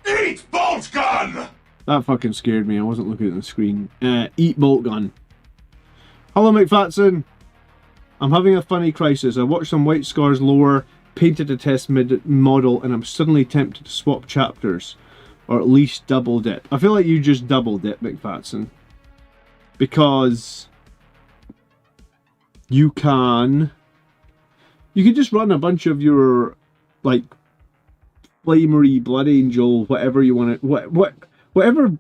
Eat bolt gun! That fucking scared me. I wasn't looking at the screen. Eat bolt gun. Hello, McFatson. I'm having a funny crisis. I watched some White Scars lore, painted a test model, and I'm suddenly tempted to swap chapters. Or at least double dip. I feel like you just double dip, McFatson. Because you can just run a bunch of your like flamery Blood Angel, whatever you want to, whatever.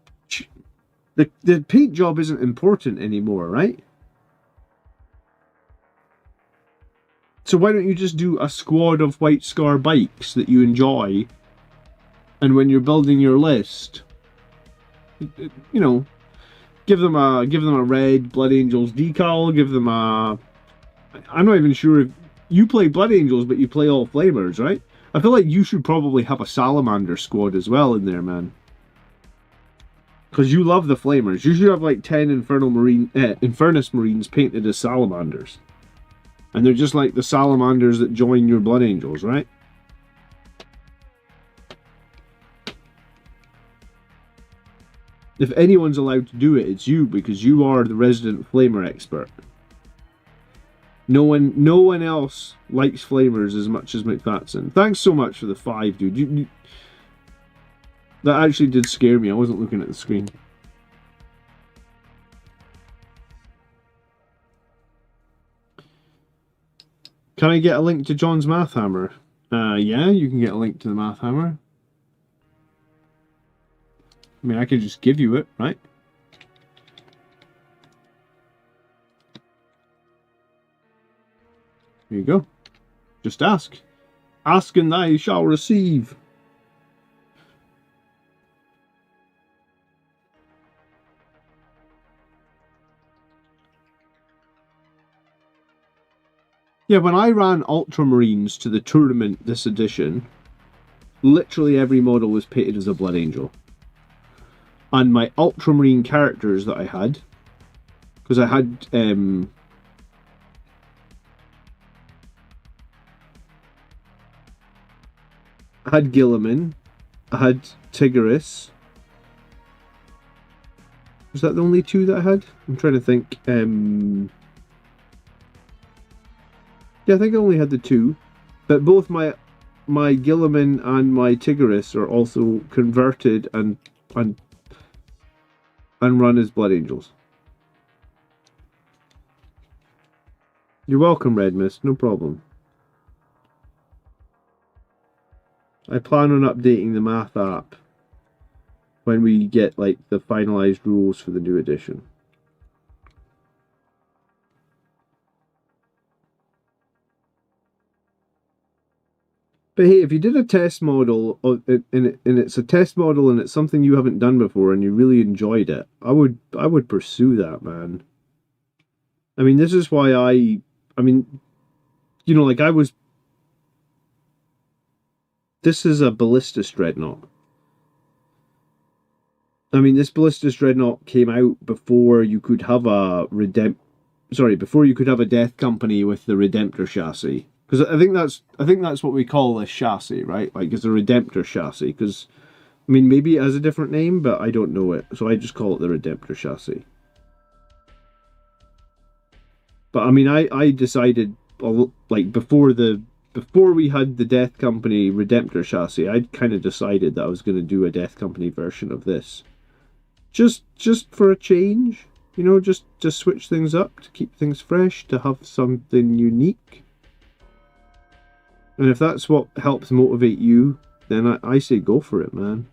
The paint job isn't important anymore, right? So why don't you just do a squad of White Scar bikes that you enjoy, and when you're building your list, you know, give them a red Blood Angels decal, give them a... I'm not even sure if you play Blood Angels, but you play all Flamers, right? I feel like you should probably have a Salamander squad as well in there, man. Because you love the Flamers. You should have like 10 Infernus Marines painted as Salamanders. And they're just like the Salamanders that join your Blood Angels, right? If anyone's allowed to do it, it's you, because you are the resident Flamer expert. No one else likes Flamers as much as McFatson. Thanks so much for the 5, dude. That actually did scare me. I wasn't looking at the screen. Can I get a link to John's Math Hammer? Yeah, you can get a link to the Math Hammer. I mean, I could just give you it, right? Here you go. Just ask. Ask and thou shall receive. Yeah, when I ran Ultramarines to the tournament this edition, literally every model was painted as a Blood Angel. And my Ultramarine characters that I had, because I had Guilliman, I had Tigris. Was that the only 2 that I had? I'm trying to think. Yeah, I think I only had the 2. But both my Guilliman and my Tigris are also converted and run as Blood Angels. You're welcome, Red Mist, no problem. I plan on updating the math app when we get like the finalized rules for the new edition. But hey, if you did a test model, and it's a test model and it's something you haven't done before and you really enjoyed it, I would pursue that, man. I mean, this is why I mean, you know, like this is a Ballistus Dreadnought. I mean, this Ballistus Dreadnought came out before you could have a before you could have a Death Company with the Redemptor chassis. Because I think that's what we call this chassis, right? Like, it's a Redemptor chassis. Because, I mean, maybe it has a different name, but I don't know it. So I just call it the Redemptor chassis. But, I mean, I decided, like, before we had the Death Company Redemptor chassis, I'd kind of decided that I was going to do a Death Company version of this. Just for a change. You know, just to switch things up, to keep things fresh, to have something unique. And if that's what helps motivate you, then I say go for it, man.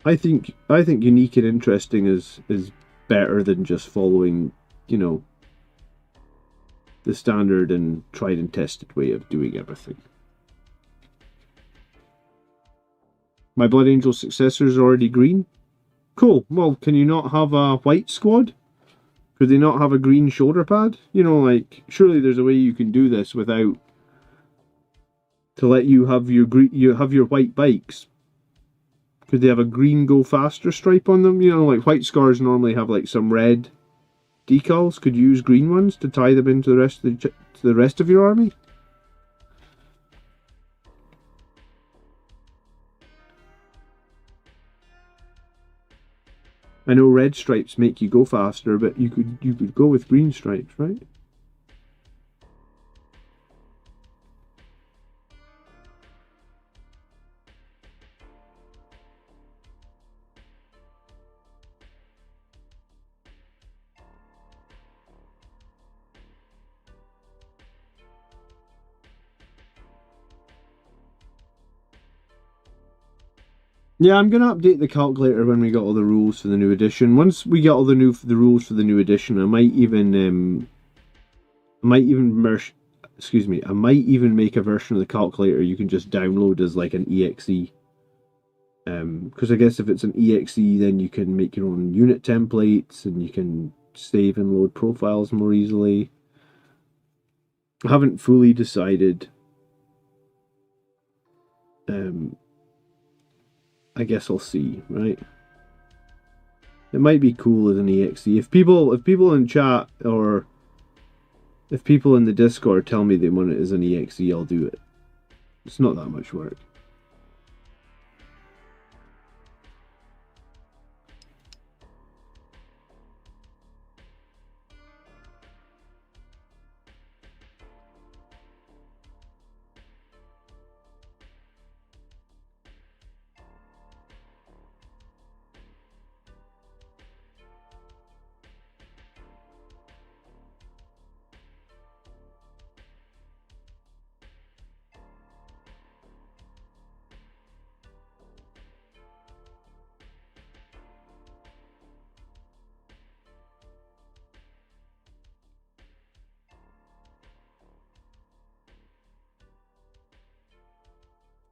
I think unique and interesting is better than just following, you know, the standard and tried and tested way of doing everything. My Blood Angel successor is already green. Cool. Well, can you not have a white squad? Could they not have a green shoulder pad? You know, like, surely there's a way you can do this without to let you have your white bikes. Could they have a green go faster stripe on them? You know, like white scars normally have like some red decals. Could you use green ones to tie them into the rest of your army? I know red stripes make you go faster, but you could go with green stripes, right? Yeah, I'm gonna update the calculator when we got all the rules for the new edition. Once we get all the rules for the new edition, I might even I might even make a version of the calculator you can just download as like an exe. Because I guess if it's an exe, then you can make your own unit templates and you can save and load profiles more easily. I haven't fully decided. I guess I'll see, right? It might be cool as an exe. If people in chat or if people in the Discord tell me they want it as an exe, I'll do it. It's not that much work.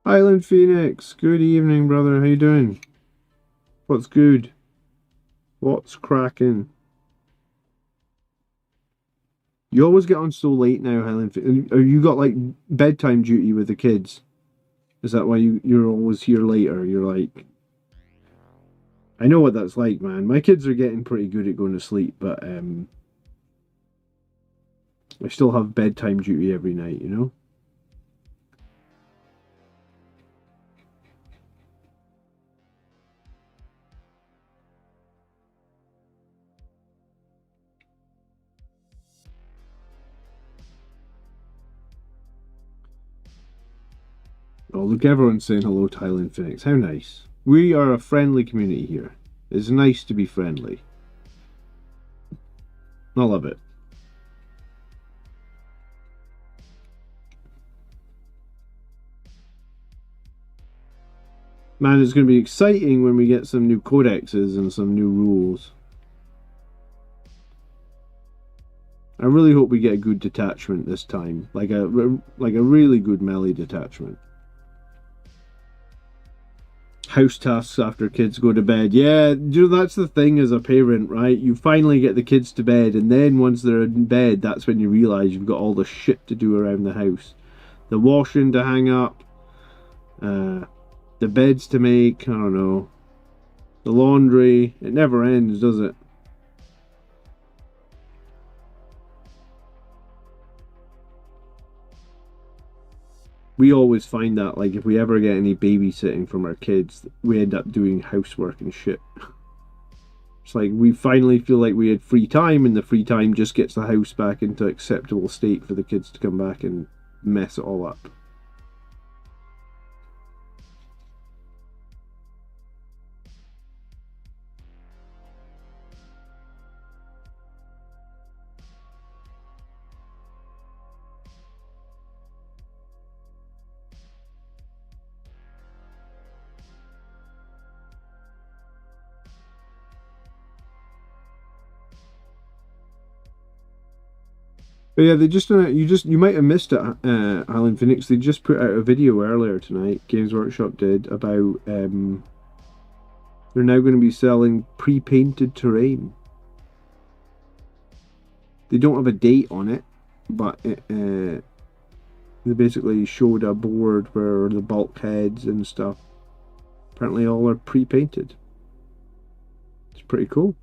Island Phoenix, good evening, brother. How you doing? What's good? What's cracking? You always get on so late now, Highland Phoenix. Or you got like bedtime duty with the kids? Is that why you're always here later? You're like, I know what that's like, man. My kids are getting pretty good at going to sleep, but I still have bedtime duty every night, you know? Oh, look, everyone's saying hello to Highland Phoenix. How nice. We are a friendly community here. It's nice to be friendly. I love it. Man, it's going to be exciting when we get some new codexes and some new rules. I really hope we get a good detachment this time. Like a really good melee detachment. House tasks after kids go to bed. Yeah, you know, that's the thing as a parent, right? You finally get the kids to bed, and then once they're in bed, that's when you realise you've got all the shit to do around the house. The washing to hang up, the beds to make, I don't know, the laundry. It never ends, does it? We always find that, like, if we ever get any babysitting from our kids, we end up doing housework and shit. It's like we finally feel like we had free time, and the free time just gets the house back into acceptable state for the kids to come back and mess it all up. But yeah, they just you might have missed it, Alan Phoenix. They just put out a video earlier tonight. Games Workshop did about they're now going to be selling pre-painted terrain. They don't have a date on it, but they basically showed a board where the bulkheads and stuff apparently all are pre-painted. It's pretty cool.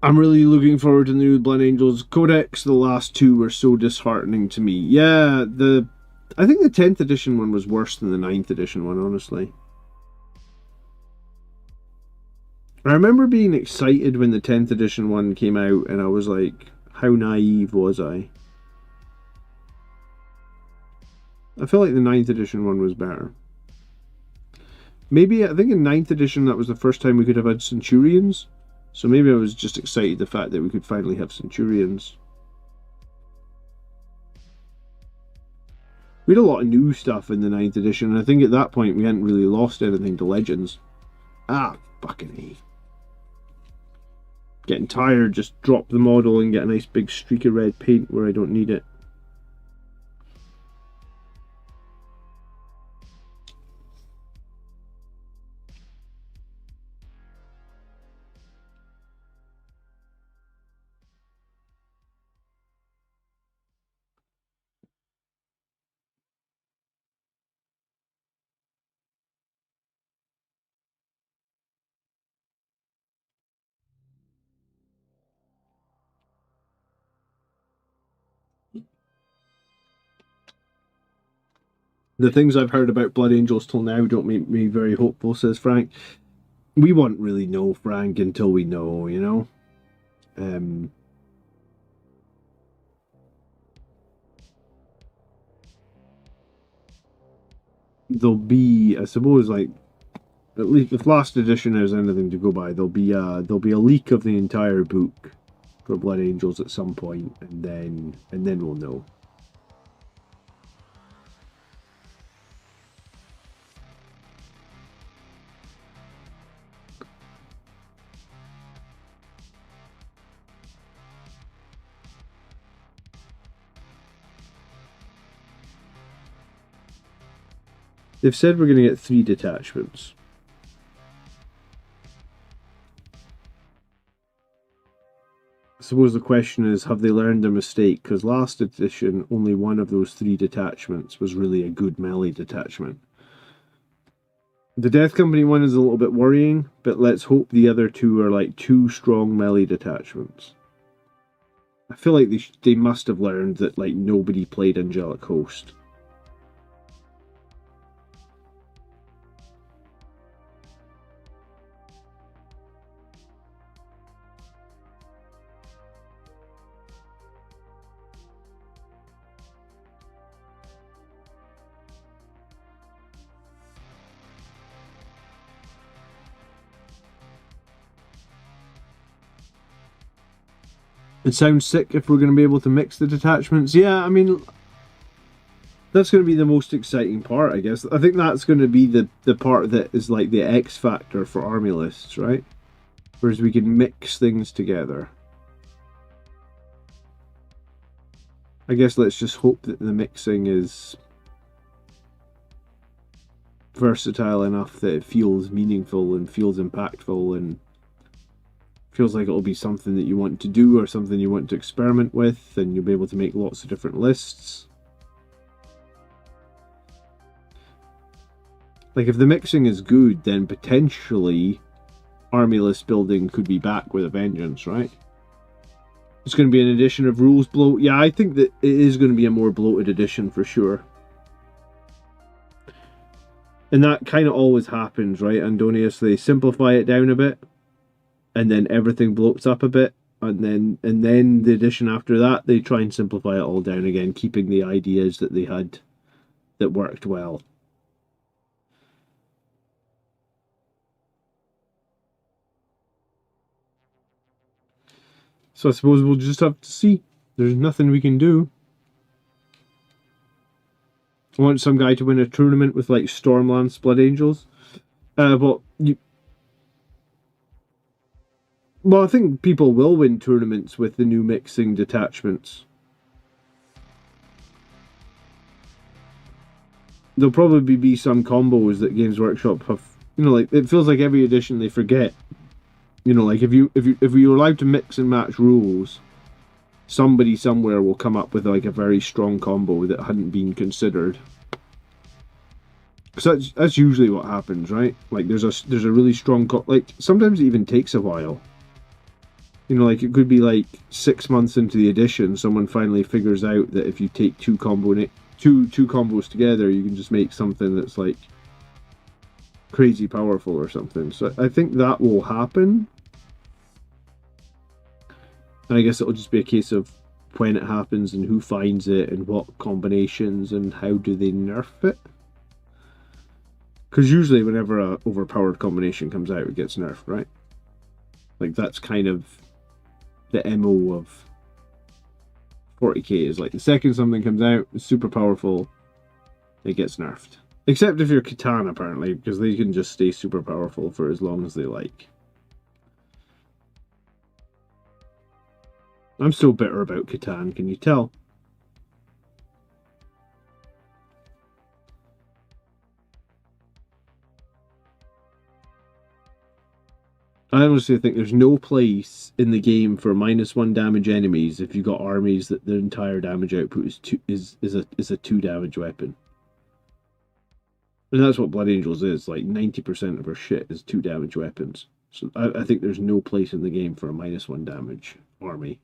I'm really looking forward to the new Blood Angels Codex. The last two were so disheartening to me. Yeah, I think the 10th edition one was worse than the 9th edition one, honestly. I remember being excited when the 10th edition one came out, and I was like, how naive was I? I feel like the 9th edition one was better. Maybe, I think in 9th edition that was the first time we could have had Centurions. So maybe I was just excited the fact that we could finally have Centurions. We had a lot of new stuff in the 9th edition, and I think at that point we hadn't really lost anything to Legends. Ah, fucking A. Getting tired, just drop the model and get a nice big streak of red paint where I don't need it. The things I've heard about Blood Angels till now don't make me very hopeful, says Frank. We won't really know, Frank, until we know, you know? There'll be, I suppose, like, at least if last edition has anything to go by, there'll be a leak of the entire book for Blood Angels at some point, and then we'll know. They've said we're going to get 3 detachments. I suppose the question is, have they learned their mistake? Because last edition, only one of those 3 detachments was really a good melee detachment. The Death Company one is a little bit worrying, but let's hope the other 2 are like 2 strong melee detachments. I feel like they must have learned that like nobody played Angelic Host. It sounds sick if we're going to be able to mix the detachments. Yeah, I mean, that's going to be the most exciting part, I guess. I think that's going to be the part that is like the X factor for army lists, right? Whereas we can mix things together. I guess let's just hope that the mixing is versatile enough that it feels meaningful and feels impactful and feels like it'll be something that you want to do or something you want to experiment with, and you'll be able to make lots of different lists. Like, if the mixing is good, then potentially army list building could be back with a vengeance, right? It's going to be an edition of rules bloat. Yeah, I think that it is going to be a more bloated edition for sure. And that kind of always happens, right, Andonius? They simplify it down a bit, and then everything bloats up a bit, and then the edition after that, they try and simplify it all down again, keeping the ideas that they had that worked well. So I suppose we'll just have to see. There's nothing we can do. I want some guy to win a tournament with like Stormlance Blood Angels. Well, I think people will win tournaments with the new mixing detachments. There'll probably be some combos that Games Workshop have. You know, like it feels like every edition they forget. You know, like if you're allowed to mix and match rules, somebody somewhere will come up with like a very strong combo that hadn't been considered. So that's usually what happens, right? Like there's a really strong like sometimes it even takes a while. You know, like it could be like 6 months into the edition, someone finally figures out that if you take two combos together, you can just make something that's like crazy powerful or something. So I think that will happen. And I guess it'll just be a case of when it happens and who finds it and what combinations and how do they nerf it. Because usually whenever a overpowered combination comes out, it gets nerfed, right? Like that's kind of the MO of 40k, is like the second something comes out, it's super powerful, it gets nerfed. Except if you're Catan, apparently, because they can just stay super powerful for as long as they like. I'm still bitter about Catan, can you tell? I honestly think there's no place in the game for -1 damage enemies if you've got armies that their entire damage output is a 2 damage weapon. And that's what Blood Angels is. Like 90% of our shit is 2 damage weapons. So I think there's no place in the game for a -1 damage army.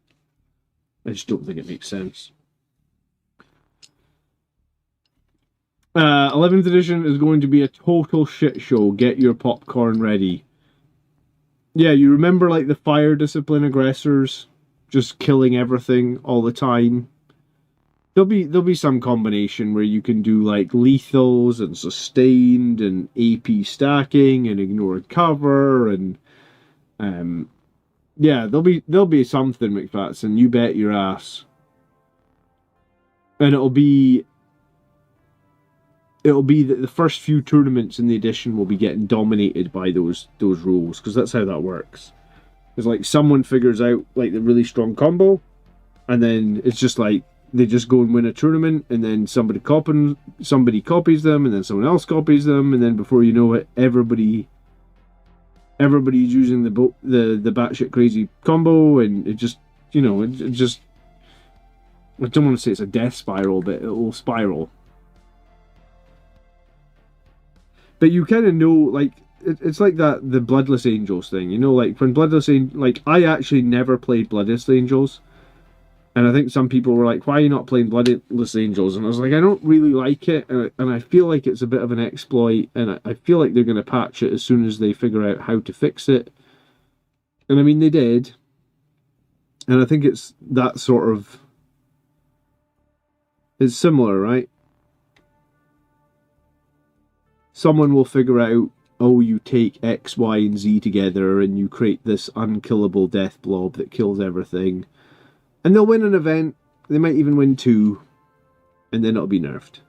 I just don't think it makes sense. 11th edition is going to be a total shit show. Get your popcorn ready. Yeah, you remember like the fire discipline aggressors just killing everything all the time? There'll be some combination where you can do like lethals and sustained and AP stacking and ignored cover and yeah, there'll be something, McFatson, you bet your ass. And it'll be that the first few tournaments in the edition will be getting dominated by those rules, because that's how that works. It's like someone figures out like the really strong combo, and then it's just like they just go and win a tournament, and then somebody copies them, and then someone else copies them, and then before you know it, everybody's using the batshit crazy combo, and it just, you know, it just, I don't want to say it's a death spiral, but it will spiral. But you kind of know, like, it's like the Bloodless Angels thing, you know, like when like I actually never played Bloodless Angels. And I think some people were like, why are you not playing Bloodless Angels? And I was like, I don't really like it. And I feel like it's a bit of an exploit. And I feel like they're going to patch it as soon as they figure out how to fix it. And I mean, they did. And I think it's that sort of... It's similar, right? Someone will figure out, oh, you take X, Y, and Z together and you create this unkillable death blob that kills everything. And they'll win an event, they might even win 2, and then it'll be nerfed.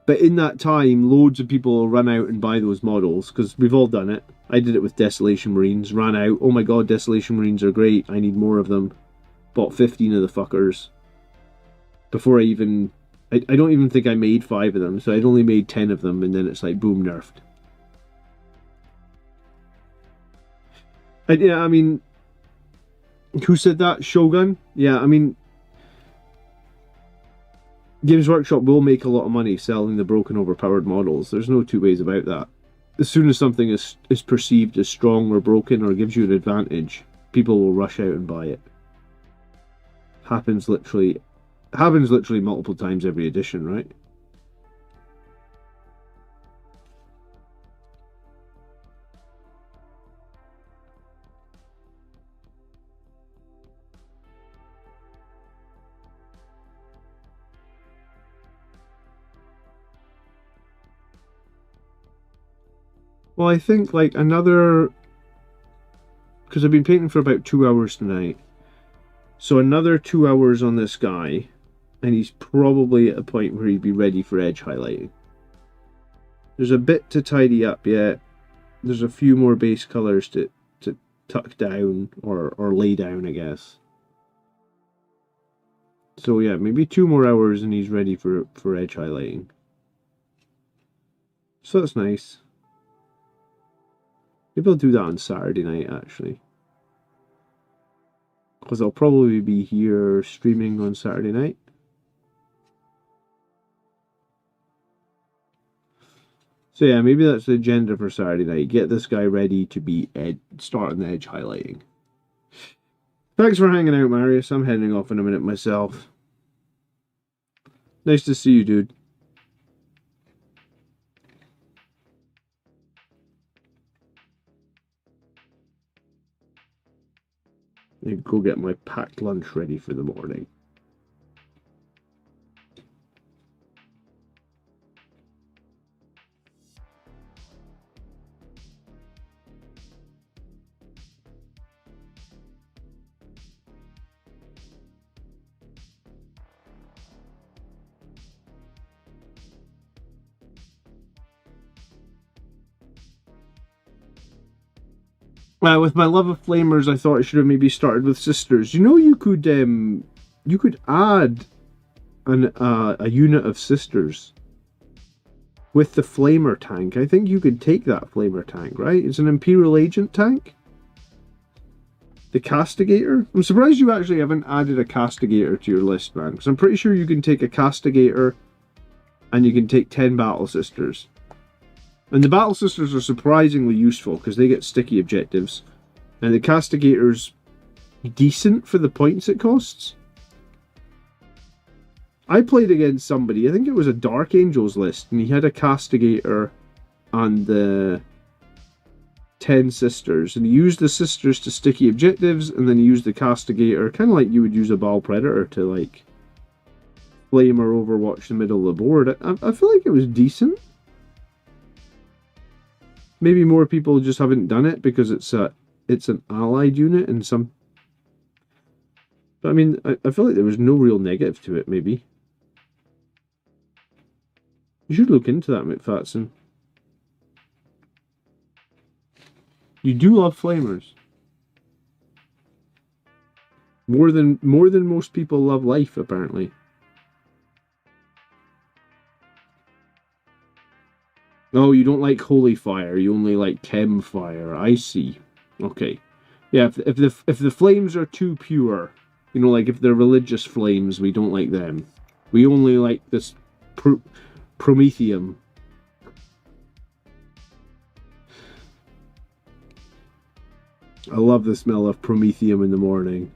But in that time, loads of people will run out and buy those models, because we've all done it. I did it with Desolation Marines, ran out, oh my god, Desolation Marines are great, I need more of them. Bought 15 of the fuckers. Before I even... I don't even think I made 5 of them, so I'd only made 10 of them, and then it's like, boom, nerfed. Yeah, I mean... Who said that? Shogun? Yeah, I mean... Games Workshop will make a lot of money selling the broken, overpowered models. There's no two ways about that. As soon as something is perceived as strong or broken or gives you an advantage, people will rush out and buy it. Happens literally multiple times every edition, right? Well, I think like another... Because I've been painting for about 2 hours tonight. So another 2 hours on this guy. and he's probably at a point where he'd be ready for edge highlighting. There's a bit to tidy up yet. There's a few more base colours to tuck down or lay down, I guess. So yeah, maybe 2 more hours and he's ready for edge highlighting. So that's nice. Maybe I'll do that on Saturday night, actually. Because I'll probably be here streaming on Saturday night. So yeah, maybe that's the agenda for Saturday night. Get this guy ready to be starting the edge highlighting. Thanks for hanging out, Marius. I'm heading off in a minute myself. Nice to see you, dude. I go get my packed lunch ready for the morning. With my love of flamers, I thought I should have maybe started with sisters. You know, you could add a unit of sisters with the flamer tank. I think you could take that flamer tank, right? It's an Imperial Agent tank. The Castigator. I'm surprised you actually haven't added a Castigator to your list, man. Because I'm pretty sure you can take a Castigator and you can take 10 Battle Sisters. And the Battle Sisters are surprisingly useful because they get sticky objectives. And the Castigator's decent for the points it costs. I played against somebody, I think it was a Dark Angels list, and he had a Castigator and the 10 Sisters. And he used the Sisters to sticky objectives, and then he used the Castigator, kind of like you would use a Ball Predator to, like, flame or overwatch the middle of the board. I feel like it was decent. Maybe more people just haven't done it because it's an allied unit and some... But I mean, I feel like there was no real negative to it, maybe. You should look into that, McFatson. You do love flamers. More than most people love life, apparently. Oh, you don't like holy fire. You only like chem fire. I see. Okay. Yeah, if the flames are too pure, you know, like if they're religious flames, we don't like them. We only like this promethium. I love the smell of promethium in the morning.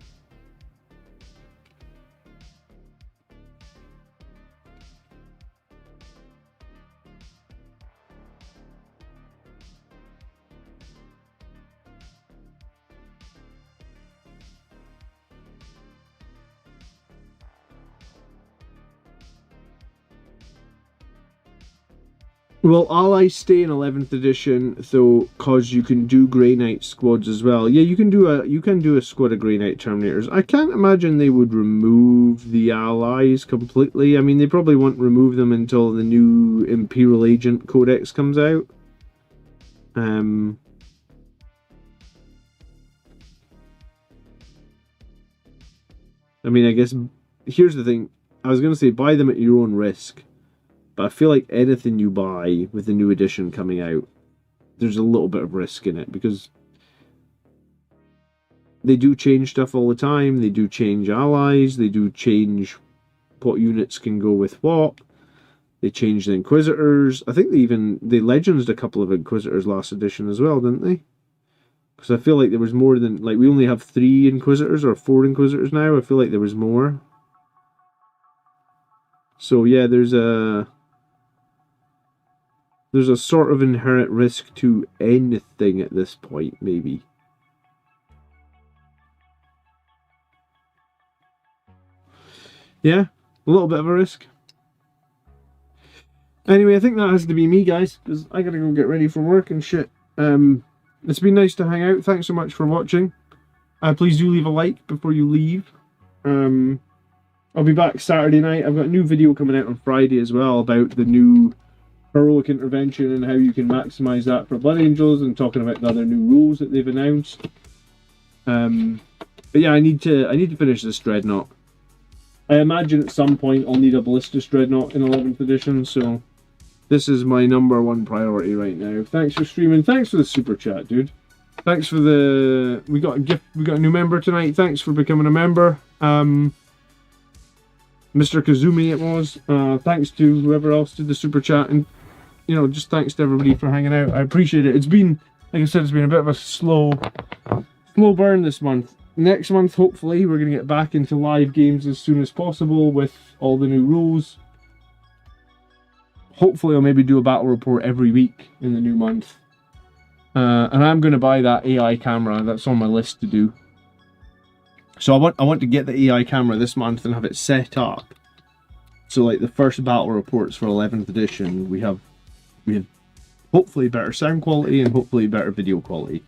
Well, allies stay in 11th edition, though, cause you can do Grey Knight squads as well. Yeah, you can do a squad of Grey Knight Terminators. I can't imagine they would remove the allies completely. I mean, they probably won't remove them until the new Imperial Agent Codex comes out. I mean, I guess here's the thing. I was going to say buy them at your own risk. But I feel like anything you buy with the new edition coming out, there's a little bit of risk in it because they do change stuff all the time. They do change allies. They do change what units can go with what. They changed the Inquisitors. I think they legendsed a couple of Inquisitors last edition as well, didn't they? Because I feel like there was more than... Like, we only have 3 Inquisitors or 4 Inquisitors now. I feel like there was more. So, yeah, there's a sort of inherent risk to anything at this point, maybe. Yeah, a little bit of a risk. Anyway, I think that has to be me, guys, because I gotta go get ready for work and shit. It's been nice to hang out. Thanks so much for watching. Please do leave a like before you leave. I'll be back Saturday night. I've got a new video coming out on Friday as well about the new heroic intervention and how you can maximize that for Blood Angels, and talking about the other new rules that they've announced. But yeah, I need to finish this Dreadnought. I imagine at some point I'll need a Ballistus Dreadnought in 11th edition, so this is my #1 priority right now. Thanks for streaming. Thanks for the super chat, dude. Thanks for the... We got a gift. We got a new member tonight. Thanks for becoming a member. Mr. Kazumi it was. Thanks to whoever else did the super chat, and you know, just thanks to everybody for hanging out. I appreciate it. It's been, like I said, it's been a bit of a slow burn this month. Next month, hopefully, we're going to get back into live games as soon as possible with all the new rules. Hopefully, I'll maybe do a battle report every week in the new month. And I'm going to buy that AI camera. That's on my list to do. So I want to get the AI camera this month and have it set up. So like the first battle reports for 11th edition, we have hopefully better sound quality and hopefully better video quality.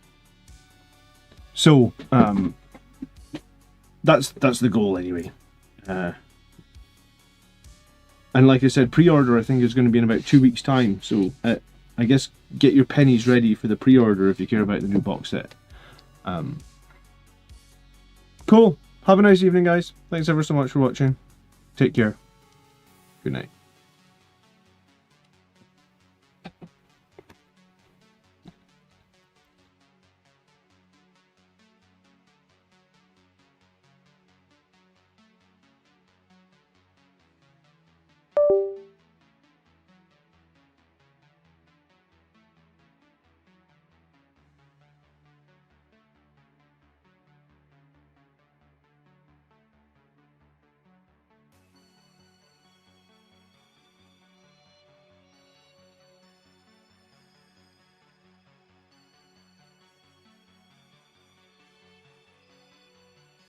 So that's the goal anyway. And like I said, pre-order I think is going to be in about 2 weeks' time. So I guess get your pennies ready for the pre-order if you care about the new box set. Cool. Have a nice evening, guys. Thanks ever so much for watching. Take care. Good night.